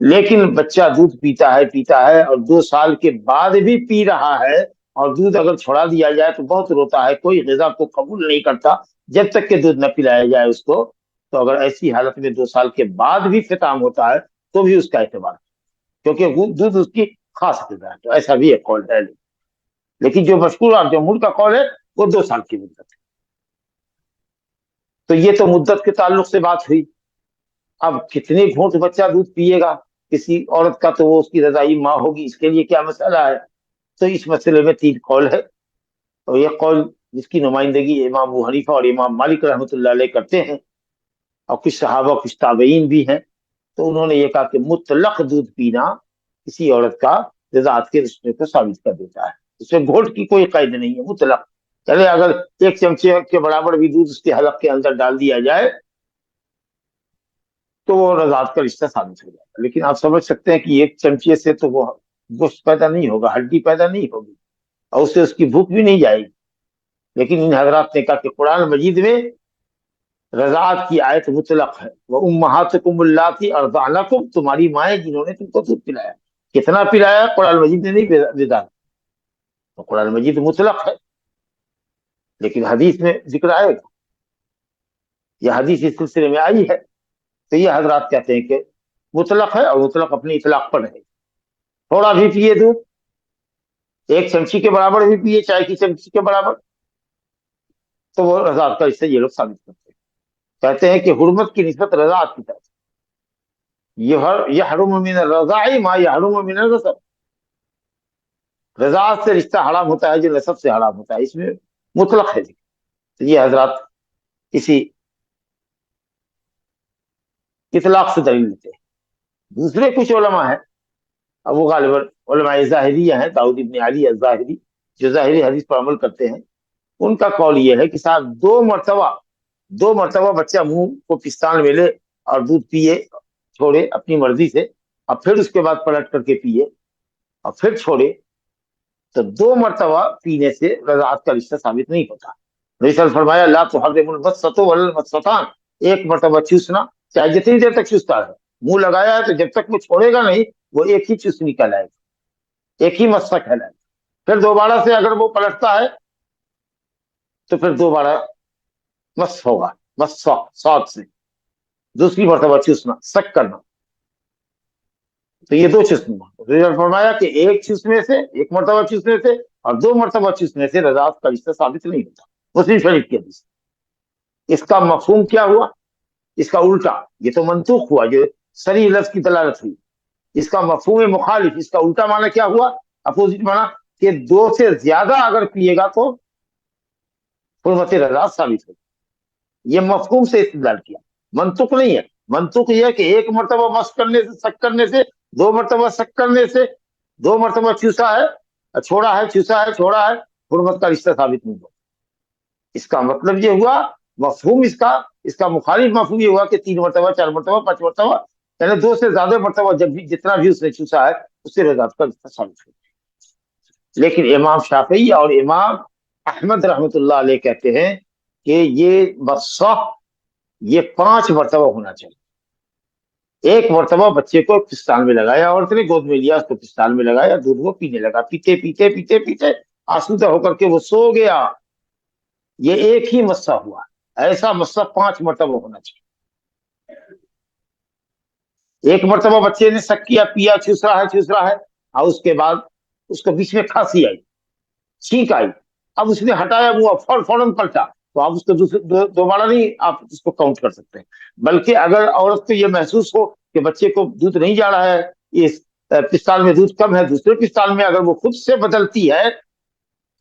لیکن بچہ دودھ پیتا ہے اور 2 سال کے بعد بھی پی رہا ہے، اور دودھ اگر چھوڑا دیا جائے تو بہت روتا ہے، کوئی غذا کو قبول نہیں کرتا جب تک کہ دودھ نہ پلایا جائے اس کو، تو اگر ایسی حالت میں 2 سال کے بعد بھی فطام ہوتا ہے تو بھی اس کا اعتبار ہے، کیونکہ وہ دودھ اس کی خاص غذا ہے، تو ایسا بھی ایک قول ہے۔ لیکن جو مشہور اور جمہور کا قول ہے وہ 2 سال کی مدت ہے۔ تو یہ تو مدت کے تعلق سے بات ہوئی۔ اب کتنے گھونٹ بچہ دودھ پیے گا کسی عورت کا، تو وہ اس کی رضائی ماں ہوگی، اس کے لیے کیا مسئلہ ہے؟ تو اس مسئلے میں 3 قول ہے، اور یہ قول جس کی نمائندگی امام ابو حنیفہ اور امام مالک رحمۃ اللہ علیہ کرتے ہیں، اور کچھ صحابہ کچھ تابعین بھی ہیں، تو انہوں نے یہ کہا کہ مطلق دودھ پینا کسی عورت کا رضاعت کے رشتے کو ثابت کر دیتا ہے، اس میں گھونٹ کی کوئی قید نہیں ہے، مطلق۔ چلے اگر 1 چمچے کے برابر بھی دودھ اس کے حلق کے اندر ڈال دیا جائے تو وہ رضاعت کا رشتہ ثابت ہو جائے گا۔ لیکن آپ سمجھ سکتے ہیں کہ 1 چمچے سے تو وہ گوشت پیدا نہیں ہوگا، ہڈی پیدا نہیں ہوگی، اور اس سے اس کی بھوک بھی نہیں جائے گی۔ لیکن ان حضرات نے کہا کہ قرآن مجید میں رضاعت کی آیت مطلق ہے، وَأُمَّهَاتُكُمُ اللَّاتِي أَرْضَعْنَكُمْ، تمہاری مائیں جنہوں نے تم کو دودھ پلایا۔ کتنا پلایا قرآن مجید نے نہیں بتایا، تو قرآن مجید مطلق ہے، لیکن حدیث میں ذکر آئے گا، یہ حدیث اس سلسلے میں آئی ہے۔ تو یہ حضرات کہتے ہیں کہ مطلق ہے، اور مطلق اپنی اطلاق پر ہے۔ تھوڑا بھی پیے دودھ، 1 چمچی کے برابر بھی پیے، چائے کی چمچی کے برابر، تو وہ رضاعت کا رشتہ یہ لوگ ثابت کرتے ہیں۔ کہتے ہیں کہ حرمت کی نسبت رضاعت کی طرف، یحرم من الرضاع ما یحرم من النسب، رضاعت سے رشتہ حرام ہوتا ہے جو نسب سے حرام ہوتا ہے، اس میں مطلق ہے۔ تو یہ حضرات اسی اطلاق سے دلیل دیتے ہیں۔ دوسرے کچھ علماء ہیں، اب وہ غالباً علماء ظاہریہ ہیں، داؤد ابن علی الظاہری، جو ظاہری حدیث پر عمل کرتے ہیں، ان کا قول یہ ہے کہ صاحب 2 مرتبہ بچہ منہ کو پستان میں لے اور دودھ پیے، چھوڑے اپنی مرضی سے، اور پھر اس کے بعد پلٹ کر کے پیے اور پھر چھوڑے، تو 2 مرتبہ پینے سے رضاعت کا رشتہ ثابت نہیں ہوتا۔ نبی صلی اللہ علیہ وسلم نے فرمایا لا تحرم المسۃ ولا المسۃان، 1 مرتبہ چوسنا، چاہے جتنی دیر تک چوستا ہے، منہ لگایا ہے تو جب تک وہ چھوڑے گا نہیں، وہ ایک ہی چوسنی کہلائے گا، ایک ہی مسہ کہلائے گا۔ پھر دوبارہ سے اگر وہ پلٹتا ہے تو پھر دوبارہ مس ہوگا، مس ساتھ سے دوسری مرتبہ چوسنا، سک کرنا، تو یہ 2 چوسنے فرمایا کہ 1 چوسنے سے، 1 مرتبہ چوسنے سے اور 2 مرتبہ چوسنے سے رضاعت کا رشتہ ثابت نہیں ہوتا۔ مسلم شریف کی حدیث۔ اس کا مفہوم کیا ہوا؟ اس کا الٹا، یہ تو منطوق ہوا جو صریح لفظ کی دلالت ہوئی، اس کا مفہوم مخالف، اس کا الٹا معنی کیا ہوا؟ اپوزٹ معنی کہ 2 سے زیادہ اگر پیے گا تو حرمت رضاعت ثابت ہوگی۔ یہ مفہوم سے استدلال کیا، منطق نہیں ہے۔ منطق یہ ہے کہ 1 مرتبہ مس کرنے سے، سک کرنے سے، 2 مرتبہ سک کرنے سے، 2 مرتبہ چوسا ہے، چھوڑا ہے، چوسا ہے، چھوڑا ہے، حرمت کا رشتہ ثابت نہیں ہوا۔ اس کا مطلب یہ ہوا، مفہوم اس کا مخالف مفہوم یہ ہوا کہ 3 مرتبہ، 4 مرتبہ، 5 مرتبہ، یعنی 2 سے زیادہ مرتبہ جب بھی جتنا بھی اس نے چوسا ہے اس سے رضاعت کا رشتہ ثابت ہوا۔ لیکن امام شافعی اور امام احمد رحمۃ اللہ علیہ کہتے ہیں کہ یہ مسح یہ 5 مرتبہ ہونا چاہیے۔ 1 مرتبہ بچے کو پستان میں لگایا، عورت نے گود میں لیا، اس کو پستان میں لگایا، دودھ وہ پینے لگا، پیتے پیتے پیتے پیتے آسودہ ہو کر کے وہ سو گیا، یہ ایک ہی مسح ہوا۔ ایسا مسح 5 مرتبہ ہونا چاہیے۔ 1 مرتبہ بچے نے سک کیا، پیا، چوس رہا ہے، اور اس کے بعد اس کو بیچ میں کھانسی آئی، چھینک آئی، اب اس نے ہٹایا منہ، فوراً پلٹا، تو آپ اس کو دوبارہ نہیں آپ اس کو کاؤنٹ کر سکتے۔ بلکہ اگر عورت کو یہ محسوس ہو کہ بچے کو دودھ نہیں جا رہا ہے، اس پستان میں دودھ کم ہے، دوسرے پستان میں اگر وہ خود سے بدلتی ہے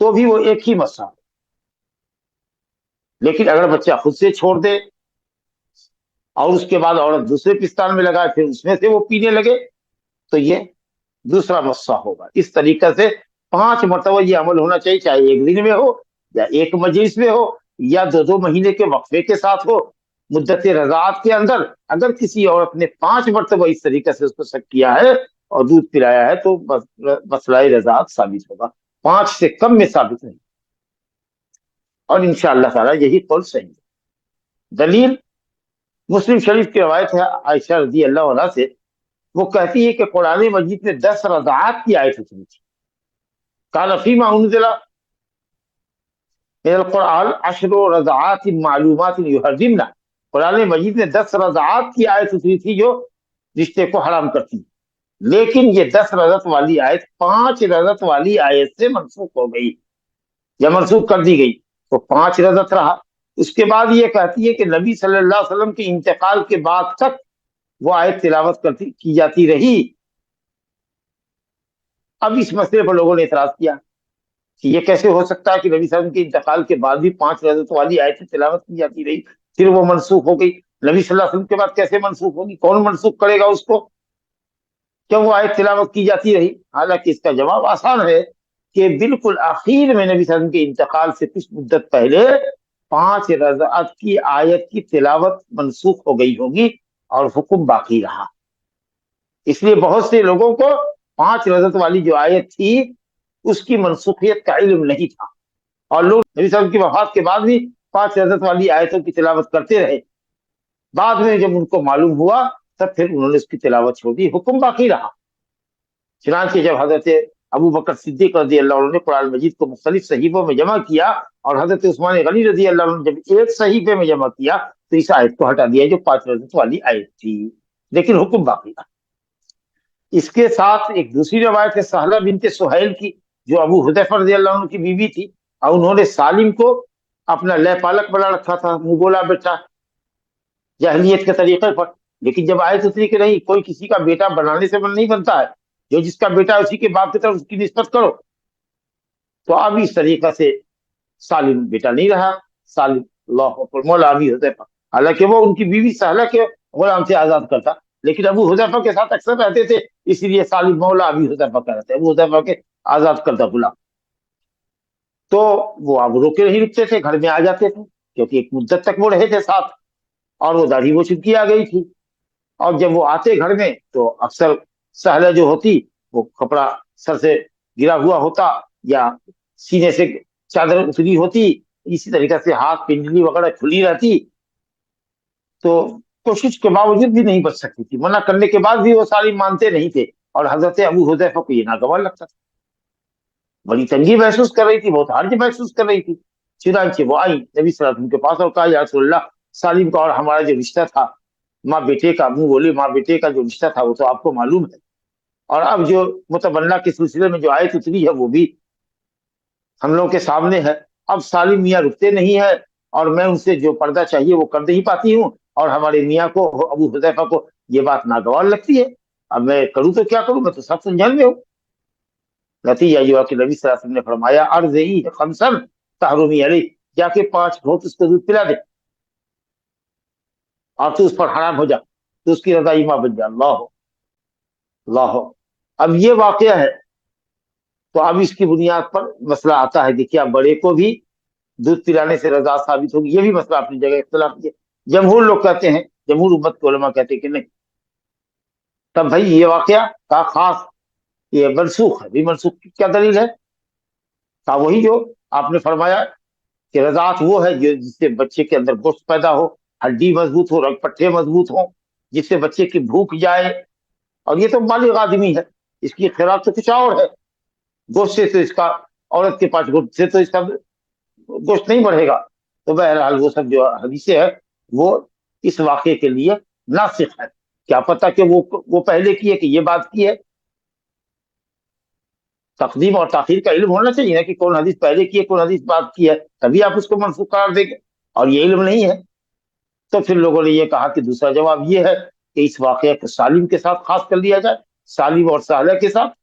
تو بھی وہ ایک ہی مسئلہ۔ لیکن اگر بچہ خود سے چھوڑ دے اور اس کے بعد عورت دوسرے پستان میں لگائے، پھر اس میں سے وہ پینے لگے، تو یہ دوسرا مسئلہ ہوگا۔ اس طریقے سے 5 مرتبہ یہ عمل ہونا چاہیے، چاہے 1 دن میں ہو یا 1 مجلس میں ہو یا 2 مہینے کے وقفے کے ساتھ ہو۔ مدت رضاعت کے اندر اگر کسی عورت نے 5 مرتبہ اس طریقے سے اس کو سک کیا ہے اور دودھ پلایا ہے تو مسئلہ رضاعت ثابت ہوگا، 5 سے کم میں ثابت نہیں۔ اور انشاءاللہ تعالی یہی قول صحیح ہے۔ دلیل مسلم شریف کی روایت ہے عائشہ رضی اللہ عنہا سے، وہ کہتی ہے کہ قرآن مجید میں 10 رضاعت کی آیت اتری تھی۔ قال فیما انزل من القرآن 10 رضاعات معلومات یحرمن، قرآن مجید میں 10 رضعات کی آیت اتری تھی جو رشتے کو حرام کرتی، لیکن یہ 10 رضعت والی آیت 5 رضعت والی آیت سے منسوخ ہو گئی یا منسوخ کر دی گئی، تو 5 رضعت رہا۔ اس کے بعد یہ کہتی ہے کہ نبی صلی اللہ علیہ وسلم کے انتقال کے بعد تک وہ آیت تلاوت کی جاتی رہی۔ اب اس مسئلے پر لوگوں نے اعتراض کیا کہ یہ کیسے ہو سکتا ہے کہ نبی صلی اللہ علیہ وسلم کے انتقال کے بعد بھی 5 رضعت والی آیت تلاوت کی جاتی رہی، پھر وہ منسوخ ہو گئی، نبی صلی اللہ علیہ وسلم کے بعد کیسے منسوخ ہوگی، کون منسوخ کرے گا اس کو، کیوں وہ آیت تلاوت کی جاتی رہی؟ حالانکہ اس کا جواب آسان ہے کہ بالکل آخر میں نبی صلی اللہ علیہ وسلم کے انتقال سے کچھ مدت پہلے 5 رضعت کی آیت کی تلاوت منسوخ ہو گئی ہوگی اور حکم باقی رہا۔ اس لیے بہت سے لوگوں کو 5 رضعت والی جو آیت تھی اس کی منسوخیت کا علم نہیں تھا، اور لوگ نبی صلی اللہ علیہ وسلم کی وفات کے بعد بھی 5 رضعت والی آیتوں کی تلاوت کرتے رہے۔ بعد میں جب ان کو معلوم ہوا تب پھر انہوں نے اس کی تلاوت چھوڑ دی، حکم باقی رہا۔ چنانچہ جب حضرت ابو بکر صدیق رضی اللہ عنہ نے قرآن مجید کو مختلف صحیفوں میں جمع کیا اور حضرت عثمان غنی رضی اللہ عنہ نے جب ایک صحیفے میں جمع کیا تو اس آیت کو ہٹا دیا جو 5 رضعت والی آیت تھی، لیکن حکم باقی رہا۔ اس کے ساتھ ایک دوسری روایت ہے سہلہ بنت سہیل کی، جو ابو حذیفہ رضی اللہ عنہ کی بیوی تھی، اور انہوں نے سالم کو اپنا لے پالک بنا رکھا تھا، منہ بولا بیٹا جاہلیت کے طریقے پر، لیکن جب آیت اتری کہ نہیں کوئی کسی کا بیٹا بنانے سے نہیں بنتا ہے، جو جس کا بیٹا اسی کے باپ کی طرف اس کی نسبت کرو، تو اب اس طریقے سے سالم بیٹا نہیں رہا، سالم اللہ اکبر مولا ابی حذیفہ، حالانکہ وہ ان کی بیوی سہلہ کے غلام سے آزاد کرتا، لیکن ابو حذیفہ کے ساتھ اکثر رہتے تھے، اس لیے سالم مولا ابی حذیفہ کہتے ہیں، ابو حذیفہ کے آزاد کردہ غلام۔ تو وہ اب روکے نہیں رکتے تھے، گھر میں آ جاتے تھے، کیونکہ ایک مدت تک وہ رہے تھے ساتھ، اور وہ داڑھی وہ چھپکی آ گئی تھی، اور جب وہ آتے گھر میں تو اکثر سہلہ جو ہوتی وہ کپڑا سر سے گرا ہوا ہوتا یا سینے سے چادر اتری ہوتی، اسی طریقے سے ہاتھ پنڈلی وغیرہ کھلی رہتی، تو کوشش کے باوجود بھی نہیں بچ سکتی تھی، منع کرنے کے بعد بھی وہ سالم مانتے نہیں تھے، اور حضرت ابو حذیفہ کو یہ ناگوار لگتا تھا، بڑی تنگی محسوس کر رہی تھی، بہت حرج محسوس کر رہی تھی۔ چنانچہ وہ آئی نبی صلی اللہ علیہ وسلم کے پاس اور کہا یا رسول اللہ، سالم کا اور ہمارا جو رشتہ تھا، ماں بیٹے کا، منہ بولے ماں بیٹے کا جو رشتہ تھا وہ تو آپ کو معلوم ہے، اور اب جو متبنہ کے سلسلے میں جو آیت اتری ہے وہ بھی ہم لوگوں کے سامنے ہے، اب سالم میاں رکتے نہیں ہے، اور میں ان سے جو پردہ چاہیے وہ کر نہیں پاتی ہوں، اور ہمارے میاں کو ابو حذیفہ کو یہ بات ناگوار لگتی ہے، اب میں کروں تو کیا کروں، میں تو سب سنجھل میں ہوں۔ نتیجہ یہ ہوا کہ نبی صلی اللہ علیہ وسلم نے فرمایا ارضعی خمسن تحرمی علیہ، جا کے 5 گھونٹ اس کو دودھ پلا دے اور تو اس پر حرام ہو جا، تو اس کی رضائی ماں بن جا۔ اللہ اللہ، اب یہ واقعہ ہے، تو اب اس کی بنیاد پر مسئلہ آتا ہے کہ کیا بڑے کو بھی دودھ پلانے سے رضا ثابت ہوگی؟ یہ بھی مسئلہ اپنی جگہ اختلاف ہے، جمہور لوگ کہتے ہیں، جمہور امت کے علماء کہتے ہیں کہ نہیں، تب بھائی یہ واقعہ کا خاص یہ منسوخ ہے، بھی منسوخ کی کیا دلیل ہے؟ کا وہی جو آپ نے فرمایا کہ رضاعت وہ ہے جو جس سے بچے کے اندر گوشت پیدا ہو، ہڈی مضبوط ہو، رگ پٹھے مضبوط ہوں، جس سے بچے کی بھوک جائے، اور یہ تو بالغ آدمی ہے، اس کی خوراک تو کچھ اور ہے، گوشت سے تو اس کا، عورت کے پاس گوشت سے تو اس کا گوشت نہیں بڑھے گا، تو بہرحال وہ سب جو حدیثیں ہے وہ اس واقعے کے لیے ناسخ ہے، کیا پتہ کہ وہ پہلے کی ہے کہ یہ بات کی ہے، تقدیم اور تاخیر کا علم ہونا چاہیے نا کہ کون حدیث پہلے کی ہے کون حدیث بعد کی ہے، تبھی آپ اس کو منسوخ قرار دیں گے، اور یہ علم نہیں ہے تو پھر لوگوں نے یہ کہا کہ دوسرا جواب یہ ہے کہ اس واقعہ کو سالم کے ساتھ خاص کر لیا جائے، سالم اور سہلہ کے ساتھ،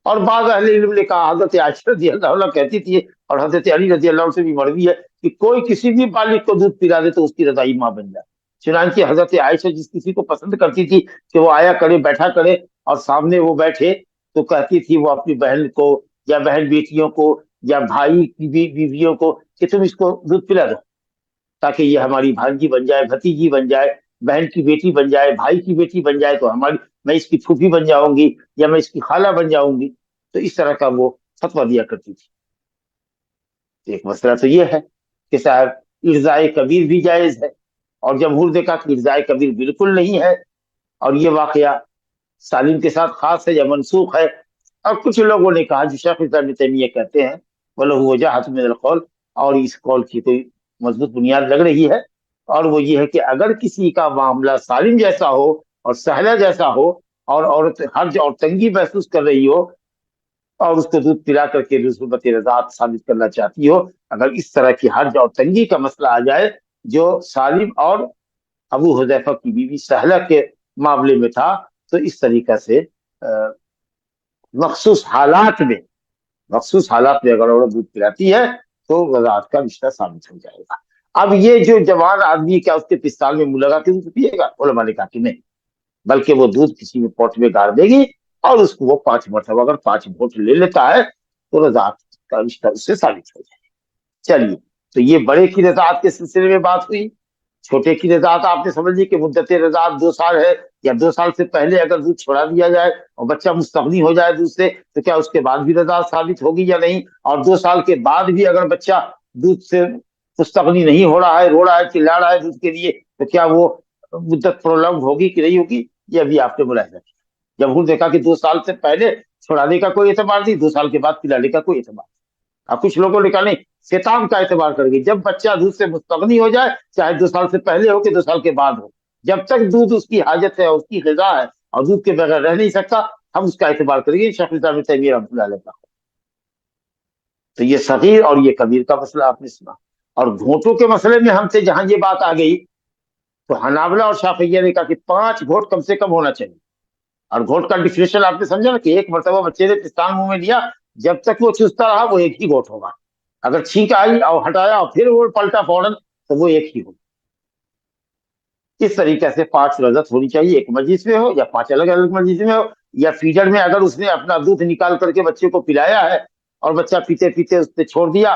اور بعض اہل علم نے کہا، حضرت عائشہ رضی اللہ عنہ کہتی تھی اور حضرت علی رضی اللہ عنہ سے بھی مروی ہے کہ کوئی کسی بھی بالغ کو دودھ پلا دے تو اس کی رضائی ماں بن جائے، چنانچہ حضرت عائشہ جس کسی کو پسند کرتی تھی کہ وہ آیا کرے بیٹھا کرے اور سامنے وہ بیٹھے، تو کہتی تھی وہ اپنی بہن کو یا بہن بیٹیوں کو یا بھائی کی بیویوں کو کہ تم اس کو دودھ پلا دو تاکہ یہ ہماری بھانجی بن جائے، بھتیجی بن جائے، بہن کی بیٹی بن جائے، بھائی کی بیٹی بن جائے، تو میں اس کی پھوپھی بن جاؤں گی یا میں اس کی خالہ بن جاؤں گی، تو اس طرح کا وہ فتویٰ دیا کرتی تھی۔ ایک مسئلہ تو یہ ہے کہ صاحب ارضائے کبیر بھی جائز ہے، اور جمہور نے کہا کہ ارضائے کبیر بالکل نہیں ہے، اور یہ واقعہ سالم کے ساتھ خاص ہے یا منسوخ ہے، اور کچھ لوگوں نے کہا جو شیخ الاسلام ابن تیمیہ کہتے ہیں وَلَهُ وَجَاحَةٌ مِنَ الْقَوْلِ، اور اس قول کی کوئی مضبوط بنیاد لگ رہی ہے اور وہ یہ ہے کہ اگر کسی کا معاملہ سالم جیسا ہو اور سہلا جیسا ہو اور عورت حرج اور تنگی محسوس کر رہی ہو اور اس کو دودھ پلا کر کے رسوبت رضاعت ثابت کرنا چاہتی ہو، اگر اس طرح کی حرج اور تنگی کا مسئلہ آ جائے جو سالم اور ابو حذیفہ کی بیوی سہلہ کے معاملے میں تھا، تو اس طریقہ سے مخصوص حالات میں اگر عورت دودھ پلاتی ہے تو وضاحت کا رشتہ ثابت ہو جائے گا۔ اب یہ جو جوان آدمی کیا اس کے پستال میں منہ لگا کے دودھ پیے گا؟ علماء نے کہا کہ نہیں، بلکہ وہ دودھ کسی میں پوٹ میں گاڑ دے گی اور اس کو وہ 5 مرتبہ اگر 5 گھونٹ لے لیتا ہے تو رضاعت کا رشتہ اس سے ثابت ہو جائے گا۔ چلیے، تو یہ بڑے کی رضاعت کے سلسلے میں بات ہوئی۔ چھوٹے کی رضاعت آپ نے سمجھ لی کہ مدت رضاعت 2 سال ہے، یا 2 سال سے پہلے اگر دودھ چھوڑا دیا جائے اور بچہ مستغنی ہو جائے دودھ سے تو کیا اس کے بعد بھی رضاعت ثابت ہوگی یا نہیں؟ اور 2 سال کے بعد بھی اگر بچہ دودھ سے مستغنی نہیں ہو رہا ہے، رو رہا ہے، چلا رہا ہے دودھ کے لیے، تو کیا وہ مدت پرولونگ ہوگی کہ نہیں ہوگی؟ یہ ابھی آپ نے ملاحظہ کیا۔ جمہور دیکھا کہ 2 سال سے پہلے چھوڑانے کا کوئی اعتبار نہیں، 2 سال کے بعد پلانے کا کوئی اعتبار نہیں۔ اب کچھ لوگوں نے کہا نہیں، ختام کا اعتبار کریں گے، جب بچہ دودھ سے مستغنی ہو جائے، چاہے 2 سال سے پہلے ہو کہ 2 سال کے بعد ہو، جب تک دودھ اس کی حاجت ہے، اس کی غذا ہے اور دودھ کے بغیر رہ نہیں سکتا، ہم اس کا اعتبار کریں گے۔ شیخ الاسلام ابن تیمیہ رحمۃ اللہ علیہ کا۔ تو یہ صغیر اور یہ کبیر کا مسئلہ آپ نے سنا۔ اور گھونٹوں کے مسئلے میں ہم سے جہاں یہ بات آ گئی تو حنابلہ اور شافعیہ نے کہا کہ 5 گھونٹ کم سے کم ہونا چاہیے۔ اور گھونٹ کا ڈیفینیشن آپ نے سمجھا نا کہ 1 مرتبہ بچے نے پستان منہ میں لیا، جب تک وہ چوستا رہا وہ 1 ہی گھونٹ ہوگا، اگر چھینک آئی اور ہٹایا اور پھر وہ پلٹا فوراً تو وہ 1 ہی ہوگا۔ اس طریقے سے 5 رضعت ہونی چاہیے، ایک مجلس میں ہو یا 5 الگ الگ مجلس میں ہو، یا فیڈر میں اگر اس نے اپنا دودھ نکال کر کے بچے کو پلایا ہے اور بچہ پیتے پیتے اس نے چھوڑ دیا،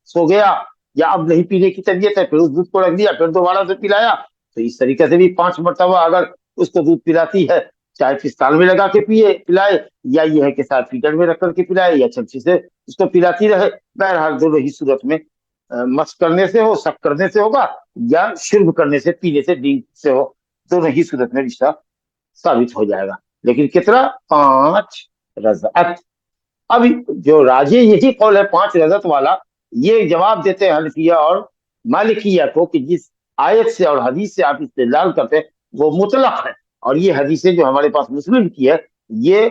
سو گیا، یا اب نہیں پینے کی طبیعت ہے، پھر اس دودھ کو رکھ دیا، پھر دوبارہ سے پلایا، تو اس طریقے سے بھی 5 مرتبہ اگر اس کو دودھ پلاتی ہے، چاہے پستان میں لگا کے پلائے، یا یہ ہے کہ ساتھ فیڈر میں رکھ کر کے پلائے، یا چمچی سے اس کو پلاتی رہے، بہرحال دونوں ہی صورت میں مس کرنے سے ہو، سک کرنے سے ہوگا، یا شرب کرنے سے، پینے سے، ڈرنک سے ہو، دونوں ہی صورت میں رشتہ ثابت ہو جائے گا۔ لیکن کتنا؟ 5 رضعت۔ اب جو راجح یہی قول ہے 5 رضعت والا، یہ جواب دیتے ہیں حنفیہ اور مالکیہ کو کہ جس آیت سے اور حدیث سے آپ استدلال کرتے ہیں وہ مطلق ہے، اور یہ حدیثیں جو ہمارے پاس مسلم کی ہے یہ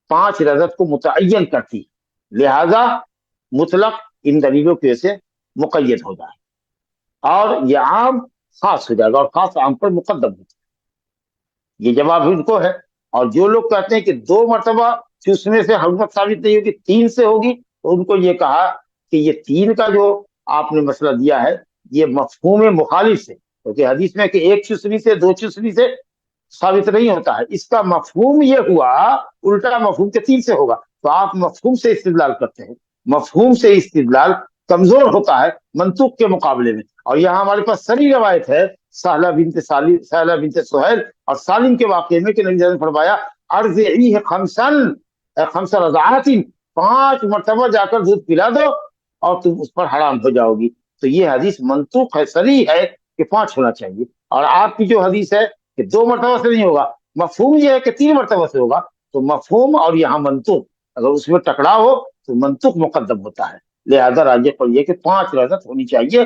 5 رضعت کو متعین کرتی ہے، لہذا مطلق ان دلیلوں کی وجہ سے مقید ہو جائے اور یہ عام خاص ہو جائے گا، اور خاص عام پر مقدم ہو جائے گا۔ یہ جواب ان کو ہے۔ اور جو لوگ کہتے ہیں کہ 2 مرتبہ چوسنے سے حرمت ثابت نہیں ہوگی، 3 سے ہوگی، تو ان کو یہ کہا کہ یہ 3 کا جو آپ نے مسئلہ دیا ہے یہ مفہوم مخالف سے، کیونکہ حدیث میں کہ 1 چوسنی سے 2 چوسنی سے ثابت نہیں ہوتا ہے، اس کا مفہوم یہ ہوا الٹا مفہوم کے 3 سے ہوگا، تو آپ مفہوم سے استدلال کرتے ہیں۔ مفہوم سے استدلال کمزور ہوتا ہے منطوق کے مقابلے میں، اور یہاں ہمارے پاس سری روایت ہے سہلہ بنت سہیل اور سالم کے واقعے میں کہ نبی صلی اللہ علیہ وسلم نے فرمایا ارضعیہ خمس رضعات، 5 مرتبہ جا کر دودھ پلا دو اور تم اس پر حرام ہو جاؤ گی۔ تو یہ حدیث منطوق ہے، صریح ہے کہ 5 ہونا چاہیے، اور آپ کی جو حدیث ہے کہ 2 مرتبہ سے نہیں ہوگا، مفہوم یہ ہے کہ 3 مرتبہ سے ہوگا، تو مفہوم اور یہاں منطوق اگر اس میں ٹکراؤ ہو تو منطوق مقدم ہوتا ہے، لہذا راجح قول یہ کہ 5 رضعت ہونی چاہیے۔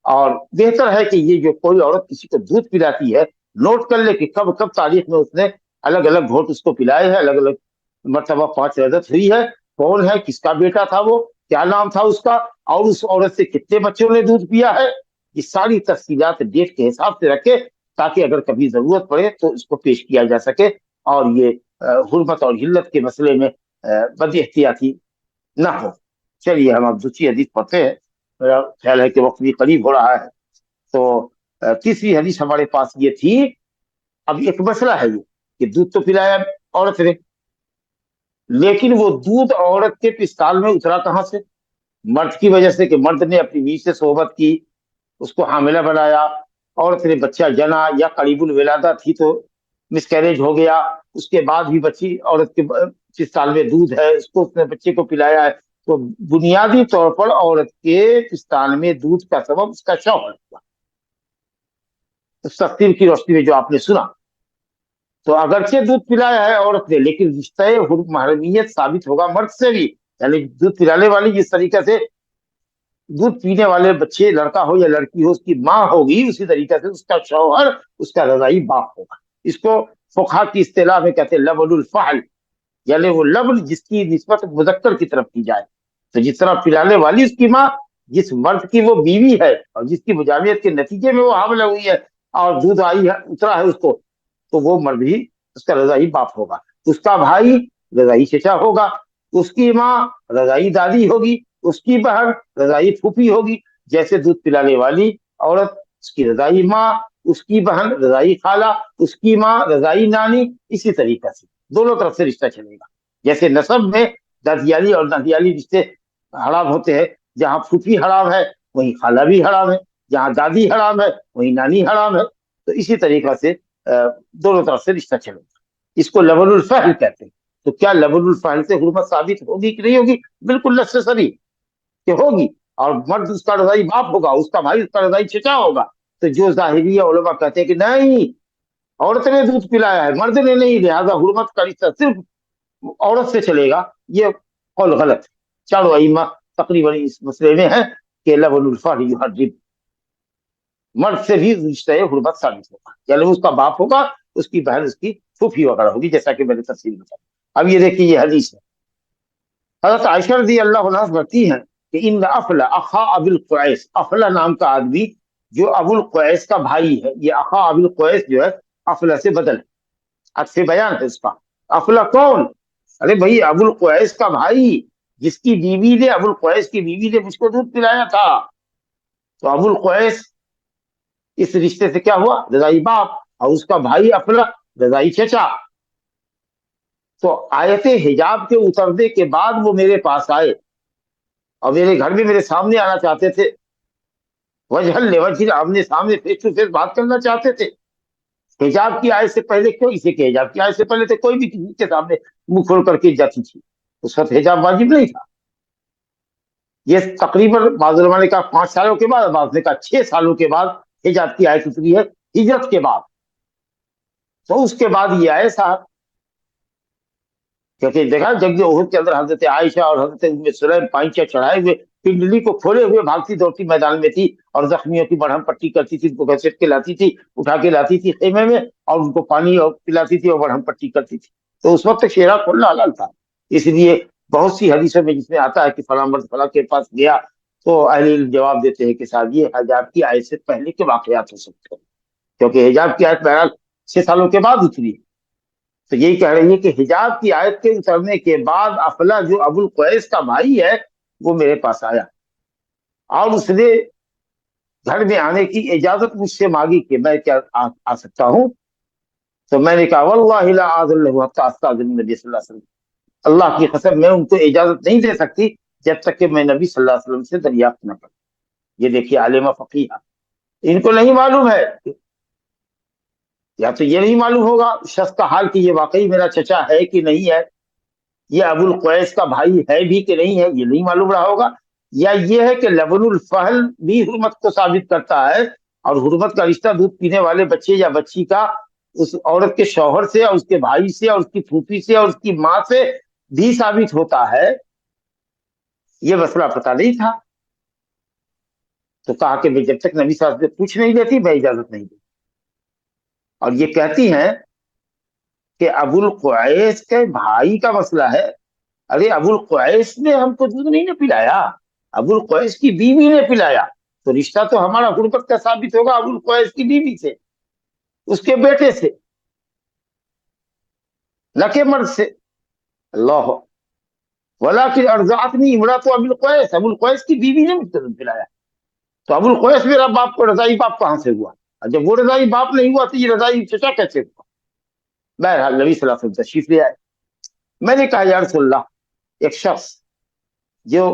اور بہتر ہے کہ یہ جو کوئی عورت کسی کو دودھ پلاتی ہے نوٹ کر لے کہ کب کب تاریخ میں اس نے الگ الگ گھونٹ اس کو پلائے ہیں، الگ الگ مرتبہ 5 رضعت ہوئی ہے، کون ہے، کس کا بیٹا تھا، وہ کیا نام تھا اس کا، اور اس عورت سے کتنے بچوں نے دودھ پیا ہے، یہ ساری تفصیلات ڈیٹ کے حساب سے رکھے تاکہ اگر کبھی ضرورت پڑے تو اس کو پیش کیا جا سکے، اور یہ حرمت اور حلت کے مسئلے میں بد احتیاطی نہ ہو۔ چلیے ہم اب دوسری حدیث پڑھتے ہیں، میرا خیال ہے کہ وقت بھی قریب ہو رہا ہے۔ تو تیسری حدیث ہمارے پاس یہ تھی۔ اب ایک مسئلہ ہے یہ کہ دودھ تو پلایا عورت نے، لیکن وہ دودھ عورت کے پستال میں اترا کہاں سے؟ مرد کی وجہ سے، کہ مرد نے اپنی بیوی سے صحبت کی، اس کو حاملہ بنایا، عورت نے بچہ جنا، یا قریب الولادہ تھی تو مس کیریج ہو گیا، اس کے بعد بھی بچی عورت کے پستال میں دودھ ہے، اس کو اس نے بچے کو پلایا ہے، تو بنیادی طور پر عورت کے پستان میں دودھ کا سبب اس کا شوہر ہوا۔ اس تفسیر کی روشنی میں جو آپ نے سنا، تو اگرچہ دودھ پلایا ہے عورت نے، لیکن رشتہ محرمیت ثابت ہوگا مرد سے بھی، یعنی دودھ پلانے والی جس طریقے سے دودھ پینے والے بچے لڑکا ہو یا لڑکی ہو اس کی ماں ہوگی، اسی طریقے سے اس کا شوہر اس کا رضائی باپ ہوگا. اس کو فقہا کی اصطلاح میں کہتے ہیں لبن الفحل، یعنی وہ لبن جس کی نسبت مذکر کی طرف کی جائے. تو جس طرح پلانے والی اس کی ماں، جس مرد کی وہ بیوی ہے اور جس کی مجامعت کے نتیجے میں وہ حاملہ ہوئی ہے اور دودھ آئی ہے اترا ہے اس کو، تو وہ مرد ہی اس کا رضائی باپ ہوگا. اس کا بھائی رضائی چچا ہوگا، اس کی ماں رضائی دادی ہوگی، اس کی بہن رضائی پھوپھی ہوگی. جیسے دودھ پلانے والی عورت اس کی رضائی ماں، اس کی بہن رضائی خالہ، اس کی ماں رضائی نانی، اسی طریقے سے دونوں طرف سے رشتہ چلے گا. جیسے نسب میں دادیالی اور نانیالی رشتے حرام ہوتے ہیں، جہاں پھوپھی حرام ہے وہیں خالہ بھی حرام ہے، جہاں دادی حرام ہے وہیں نانی حرام ہے. تو اسی طریقہ سے دونوں طرف سے رشتہ چلے گا. اس کو لبن الفحل کہتے ہیں. تو کیا لبن الفحل سے حرمت ثابت ہوگی کہ نہیں ہوگی؟ بالکل نیسیسری کہ ہوگی. اور مرد اس کا رضائی باپ ہوگا، اس کا بھائی اس کا رضائی چچا ہوگا. تو جو ظاہریہ علماء کہتے ہیں کہ نہیں، عورت نے دودھ پلایا ہے مرد نے نہیں، لہذا حرمت کا رشتہ صرف عورت سے چلے گا، یہ قول غلط ہے. چاروں ائمہ تقریباً اس مسئلے میں ہے کہ لبن الفحل یحرم، مرد سے بھی رشتہ حرمت ثابت ہوگا، یعنی اس کا باپ ہوگا، اس کی بہن اس کی پھوپھی وغیرہ ہوگی، جیسا کہ میں نے تفصیل بتایا. اب یہ دیکھیے یہ حدیث ہے. حضرت عائشہ رضی اللہ عنہا بتاتی ہیں کہ ان افلا اخا ابو القیس، افلا نام کا آدمی جو ابو القیس کا بھائی ہے، یہ اخا ابو القیس جو ہے افلا سے بدل ہے، عطف بیان ہے اس کا. افلا کون؟ ارے بھائی ابو القیس کا بھائی، جس کی بیوی نے، ابو القیس کی بیوی نے مجھ کو دودھ پلایا تھا. تو ابو القیس اس رشتے سے کیا ہوا؟ رضائی باپ، اور اس کا بھائی افلا رضائی چچا. تو آیت حجاب کے اترنے کے بعد وہ میرے پاس آئے اور میرے گھر میں میرے سامنے آنا چاہتے تھے، وجہ لوجہ، آمنے سامنے فیس ٹو فیس بات کرنا چاہتے تھے. حجاب کی آیت سے پہلے کیوں؟ اسے کہ حجاب کی آیت سے پہلے تو کوئی بھی کسی کے سامنے منہ کھول کر کے جاتی تھی، اس وقت حجاب واجب نہیں تھا. یہ تقریباً بعض علماء نے کہا 5 سالوں کے بعد، بعض نے کہا 6 سالوں کے بعد حجاب کی آیت اتری ہے، ہجرت کے بعد. تو اس کے بعد یہ آئے صاحب، کیونکہ دیکھا جنگ احد کے اندر حضرت عائشہ اور حضرت ام سلیم پائنچہ چڑھائے ہوئے پنڈلی کو کھولے ہوئے بھاگتی دوڑتی میدان میں تھی، اور زخمیوں کی مرہم پٹی کرتی تھی، ان کو گھسیٹ کے لاتی تھی، اٹھا کے لاتی تھی خیمے میں، اور ان کو پانی اور پلاتی تھی اور مرہم پٹی کرتی تھی. تو اس وقت شیرا کھولنا حلال تھا. اس لیے بہت سی حدیثوں میں جس میں آتا ہے کہ فلاں مرد فلاں کے پاس گیا، تو اہل علم جواب دیتے ہیں کہ صاحب یہ حجاب کی آیت سے پہلے کے واقعات ہو سکتے ہیں، کیونکہ حجاب کی آیت بہرحال 6 سالوں کے بعد اتری. تو یہی کہہ رہی ہے کہ حجاب کی آیت کے اترنے کے بعد افلا جو ابو القیس کا بھائی ہے وہ میرے پاس آیا، اور اس نے گھر میں آنے کی اجازت مجھ سے مانگی کہ میں کیا آ سکتا ہوں. تو میں نے کہا واللہ لا آذن له حتى استاذن النبي صلی اللہ علیہ وسلم، اللہ کی قسم میں ان کو اجازت نہیں دے سکتی جب تک کہ میں نبی صلی اللہ علیہ وسلم سے دریافت نہ کروں. یہ دیکھیے عالمہ فقیہ، ان کو نہیں معلوم ہے، یا تو یہ نہیں معلوم ہوگا شخص کا حال کہ یہ واقعی میرا چچا ہے کہ نہیں ہے، یہ ابو القیس کا بھائی ہے بھی کہ نہیں ہے، یہ نہیں معلوم رہا ہوگا. یا یہ ہے کہ لبن الفحل بھی حرمت کو ثابت کرتا ہے، اور حرمت کا رشتہ دودھ پینے والے بچے یا بچی کا اس عورت کے شوہر سے اور اس کے بھائی سے اور اس کی پھوپھی سے اور اس کی ماں سے بھی ثابت ہوتا ہے. یہ مسئلہ پتہ نہیں تھا. تو کہا کہ جب تک نبی صلی اللہ علیہ وسلم پوچھ نہیں لیتی میں اجازت نہیں دوں. اور یہ کہتی ہیں کہ ابو القیس کے بھائی کا مسئلہ ہے. ارے ابو القیس نے ہم کو دودھ نہیں پلایا، ابو القیس کی بیوی نے پلایا. تو رشتہ تو ہمارا حرمت کا ثابت ہوگا ابو القیس کی بیوی سے، اس کے بیٹے سے، نہ کہ مرد سے. اللہ ولکن ارضعتنی امرأۃ ابو القیس، ابو القیس کی بیوی نے مجھ کو دودھ پلایا. تو ابو القیس میرا باپ کو رضائی باپ کہاں سے ہوا؟ اور جب وہ رضائی باپ نہیں ہوا تو یہ رضائی چچا کیسے ہوا؟ بہرحال نبی صلی اللہ علیہ وسلم تشریف لے آئے. میں نے کہا یا رسول اللہ، ایک شخص جو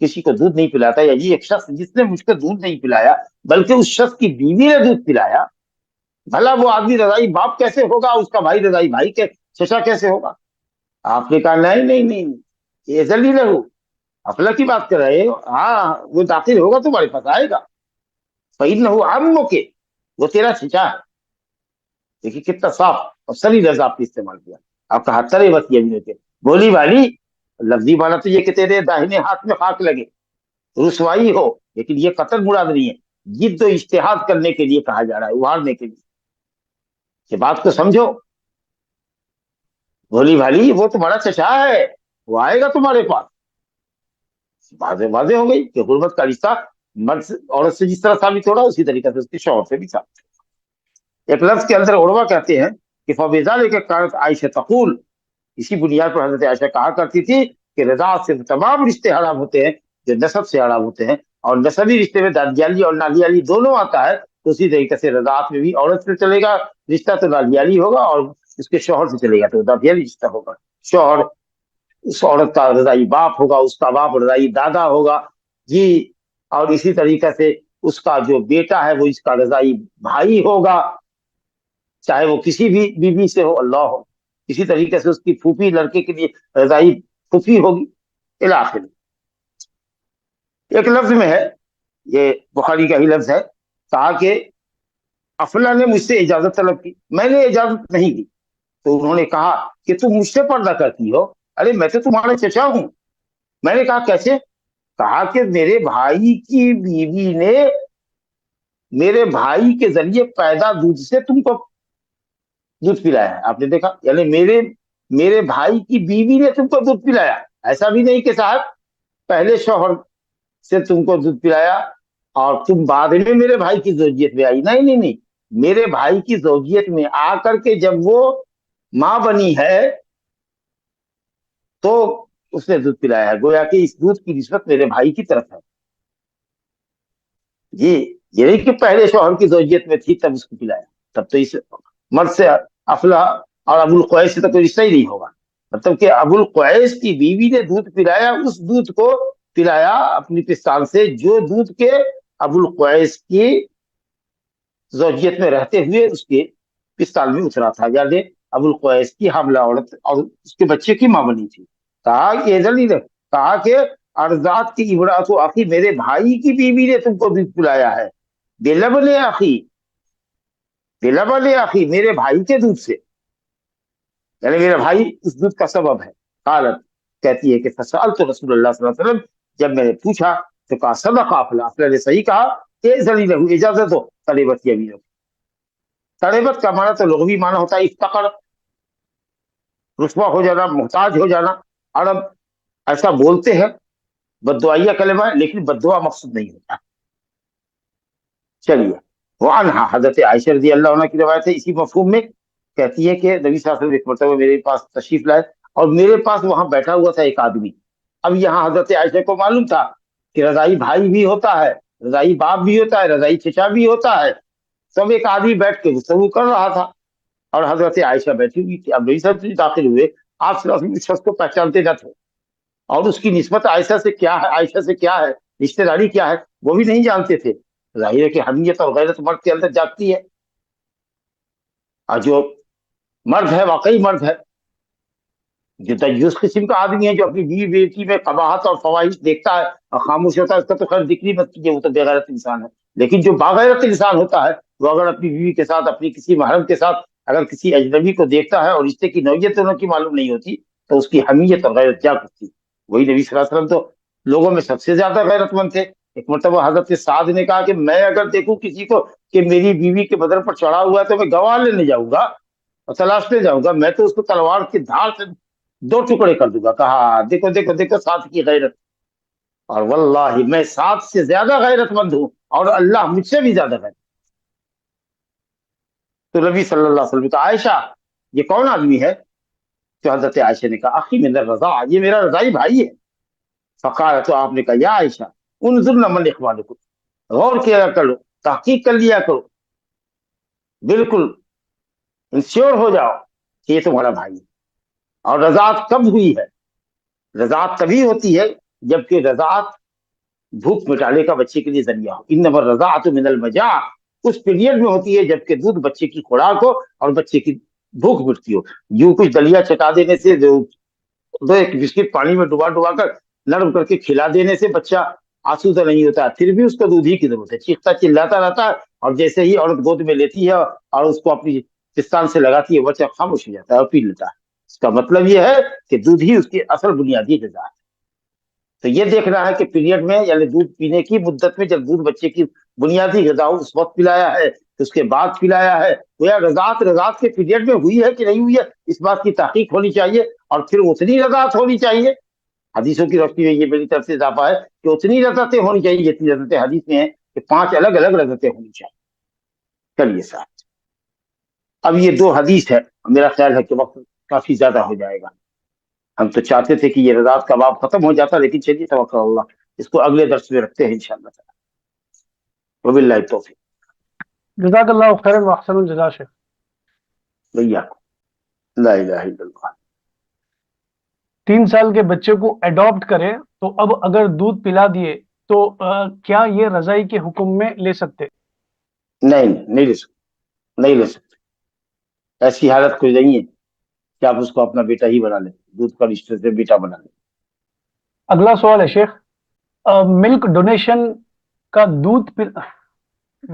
کسی کو دودھ نہیں پلاتا، یا یہ ایک شخص جس نے مجھ کو دودھ نہیں پلایا بلکہ اس شخص کی بیوی نے دودھ پلایا، بھلا وہ آدمی رضائی باپ کیسے ہوگا، اس کا بھائی رضائی بھائی کے چچا کیسے ہوگا؟ آپ نے کہا نہیں نہیں نہیں، یہ ذلیل لہو، افلا کی بات کر رہے ہو، ہاں وہ داخل ہوگا تمہارے پاس آئے گا. فإنه عمک، وہ تیرا چچا ہے. دیکھیے کتنا صاف اور صریح لفظ آپ نے استعمال کیا. آپ کا ہاتھ ترے بولی والی لفظی مانا تو یہ کہ تیرے داہنے ہاتھ میں خاک لگے. رسوائی ہو، لیکن یہ قتل مراد نہیں ہے، جد و اجتہاد کرنے کے لیے کہا جا رہا ہے، ابھارنے کے لیے. یہ بات کو سمجھو. بولی بھالی وہ تمہارا چچا ہے، وہ آئے گا تمہارے پاس. واضح ہو گئی کہ غربت کا رشتہ مرد عورت سے جس طرح ثابت ہو رہا ہے اسی طریقے سے اس کے شوہر سے بھی ثابت. ایک لفظ کے اندر عروہ کہتے ہیں کہ فَبِذَلِكَ كَانَتْ عائشہ تقول، اسی بنیاد پر حضرت عائشہ کہا کرتی تھی کہ رضاعت سے تمام رشتے حرام ہوتے ہیں جو نسب سے حرام ہوتے ہیں، اور نسبی رشتے میں دادیالی اور نالیالی دونوں آتا ہے، تو اسی طریقے سے رضاعت میں بھی عورت سے چلے گا رشتہ تو نالیالی ہوگا، اور اس کے شوہر سے چلے گا تو دادیالی رشتہ ہوگا. شوہر اس عورت کا رضائی باپ ہوگا، اس کا باپ رضائی دادا ہوگا جی، اور اسی طریقے سے اس کا جو بیٹا ہے وہ اس کا رضائی بھائی ہوگا، چاہے وہ کسی بھی بیوی سے ہو، اللہ ہو. اسی طریقے سے اس کی پھوپھی لڑکے کے لیے رضائی پھوپھی ہوگی الی آخر. ایک لفظ میں ہے، یہ بخاری کا ہی لفظ ہے، کہا کہ افلا نے مجھ سے اجازت طلب کی، میں نے اجازت نہیں دی، تو انہوں نے کہا کہ تم مجھ سے پردہ کرتی ہو. ارے میں تو تمہارا چچا ہوں. میں نے کہا کیسے؟ کہا کہ میرے بھائی کی بیوی نے میرے بھائی کے ذریعے پیدا دودھ سے تم کو دودھ پلایا ہے. آپ نے دیکھا، یعنی میرے بھائی کی بیوی نے تم کو دودھ پلایا. ایسا بھی نہیں کہ صاحب پہلے شوہر سے تم کو دودھ پلایا اور تم بعد میں میرے بھائی کی زوجیت میں آئی. نہیں نہیں نہیں، میرے بھائی کی زوجیت میں آ کر کے جب وہ ماں بنی ہے تو اس نے دودھ پلایا ہے. گویا کہ اس دودھ کی نسبت میرے بھائی کی طرف ہے جی. یہ نہیں کہ پہلے شوہر کی زوجیت میں تھی تب اس کو پلایا، تب تو اس مرد سے افلا اور ابو القیس سے تو کوئی رشتہ ہی نہیں ہوگا. مطلب کہ ابو القیس کی بیوی نے دودھ پلایا، اس دودھ کو پلایا اپنی پستان سے جو دودھ کے ابو القیس کی زوجیت میں رہتے ہوئے اس کے پستان میں اترا تھا، یعنی ابو القیس کی حاملہ عورت اور اس کے بچے کی ماں بنی تھی. کہا کہ کہا کہ ارزاد کی عبرات و آخی، میرے بھائی کی بیوی نے تم کو دودھ پلایا ہے، بلبن آخی، بلبن آخی، میرے بھائی کے دودھ سے، یعنی میرا بھائی اس دودھ کا سبب ہے. قالت، کہتی ہے کہ فسألت رسول اللہ صلی اللہ علیہ وسلم، جب میں نے پوچھا تو کہا صدق افلا، افلا نے صحیح کہا، اجازت ہو. طلبت یمینہ، طلبت کا معنی تو لغوی معنی ہوتا ہے افتقر، رسوا ہو جانا، محتاج ہو جانا. عرب ایسا بولتے ہیں، بددعائیہ کلمہ ہے لیکن بددعا مقصود نہیں ہوتا. چلیے، وعنہا، حضرت عائشہ رضی اللہ عنہ کی روایت ہے اسی مفہوم میں. کہتی ہے کہ نبی صلی اللہ علیہ وسلم ایک مرتبہ میرے پاس تشریف لائے اور میرے پاس وہاں بیٹھا ہوا تھا ایک آدمی. اب یہاں حضرت عائشہ کو معلوم تھا کہ رضائی بھائی بھی ہوتا ہے، رضائی باپ بھی ہوتا ہے، رضائی چچا بھی ہوتا ہے. سب ایک آدمی بیٹھ کے گفتگو کر رہا تھا اور حضرت عائشہ بیٹھی ہوئی تھی. اب نبی صلی اللہ علیہ وسلم داخل ہوئے، آپ صلی اللہ علیہ وسلم اس شخص کو پہچانتے نہ تھے اور اس کی نسبت عائشہ سے کیا ہے، عائشہ سے کیا ہے، رشتہ داری کیا ہے، وہ بھی نہیں جانتے تھے. ظاہر ہے کہ حمیت اور غیرت مرد کے اندر جاگتی ہے، اور جو مرد ہے واقعی مرد ہے، جو دیوس قسم کا آدمی ہے جو اپنی بیوی بیٹی میں قباحت اور فواہش دیکھتا ہے اور خاموش ہوتا ہے، اس کا تو خیر ذکر ہی مت کیجیے، وہ تو بے غیرت انسان ہے. لیکن جو باغیرت انسان ہوتا ہے وہ اگر اپنی بیوی کے ساتھ، اپنی کسی محرم کے ساتھ اگر کسی اجنبی کو دیکھتا ہے اور رشتے کی نوعیت دونوں کی معلوم نہیں ہوتی تو اس کی حمیت اور غیرت جاگ اٹھتی. وہی نبی صلی اللہ علیہ وسلم تو لوگوں میں سب سے زیادہ غیرت مند تھے. ایک مرتبہ حضرت سعد نے کہا کہ میں اگر دیکھوں کسی کو کہ میری بیوی کے بدن پر چڑھا ہوا ہے تو میں گواہ لینے جاؤں گا اور تلاشنے جاؤں گا، میں تو اس کو تلوار کی دھار سے 2 ٹکڑے کر دوں گا. کہا دیکھو دیکھو دیکھو سعد کی غیرت، اور واللہ میں سعد سے زیادہ غیرت مند ہوں اور اللہ مجھ سے بھی زیادہ غیرت. تو نبی صلی اللہ علیہ وسلم کا عائشہ یہ کون آدمی ہے؟ تو حضرت عائشہ نے کہا اخی من الرضاع، یہ میرا رضائی بھائی ہے. فقال، تو آپ نے کہا یا عائشہ انظرن من اخوانکم، غور کیا کرو، تحقیق کر لیا کرو، بالکل انشور ہو جاؤ کہ یہ تمہارا بھائی ہے. اور رضاعت کب ہوئی ہے؟ رضاعت تبھی ہوتی ہے جبکہ رضاعت بھوک مٹانے کا بچے کے لیے ذریعہ ہو. انما الرضاعۃ من المجاع، اس پیریڈ میں ہوتی ہے جبکہ دودھ بچے کی خوراک ہو اور بچے کی بھوک مٹتی ہو. یوں کچھ دلیا چٹا دینے سے، دو ایک بسکٹ پانی میں ڈبا ڈبا کر نرم کر کے کھلا دینے سے بچہ آسودہ نہیں ہوتا، پھر بھی اس کو دودھ ہی کی ضرورت ہے. چیختا چلاتا رہتا ہے اور جیسے ہی عورت گود میں لیتی ہے اور اس کو اپنی پستان سے لگاتی ہے بچہ خاموش ہو جاتا ہے اور پی لیتا ہے. اس کا مطلب یہ ہے کہ دودھ ہی اس کی اصل بنیادی غذا ہے. تو یہ دیکھنا ہے کہ پیریڈ میں یعنی دودھ پینے کی مدت میں جب دودھ بچے کی بنیادی غذا اس وقت پلایا ہے، اس کے بعد پلایا ہے، گویا رضاعت کے پیریڈ میں ہوئی ہے کہ نہیں ہوئی ہے، اس بات کی تحقیق ہونی چاہیے، اور پھر اتنی رضاعت ہونی چاہیے۔ حدیثوں کی روشنی میں یہ میری طرف سے اضافہ ہے کہ اتنی رضعتیں ہونی چاہیے جتنی رضعتیں حدیث میں ہیں کہ 5 الگ الگ رضعتیں ہونی چاہیے۔ چلیے صاحب، اب یہ 2 حدیث ہے، میرا خیال ہے کہ وقت کافی زیادہ ہو جائے گا، ہم تو چاہتے تھے کہ یہ رضاعت کا باب ختم ہو جاتا، لیکن چلیے توکل اللہ، اس کو اگلے درس میں رکھتے ہیں انشاءاللہ تعالی، وباللہ التوفیق۔ جزاک اللہ خیرا واحسن الجزا شیخ۔ بھیا لا الہ الا اللہ۔ 3 سال کے بچے کو اڈاپٹ کرے تو اب اگر دودھ پلا دیے تو کیا یہ رضائی کے حکم میں لے سکتے؟ نہیں لے سکتے، نہیں لے سکتے، ایسی حالت کوئی نہیں ہے کہ آپ اس کو اپنا بیٹا ہی بنا لیں، دودھ کا رشتے سے بیٹا بنا لیں۔ اگلا سوال ہے شیخ، ملک ڈونیشن کا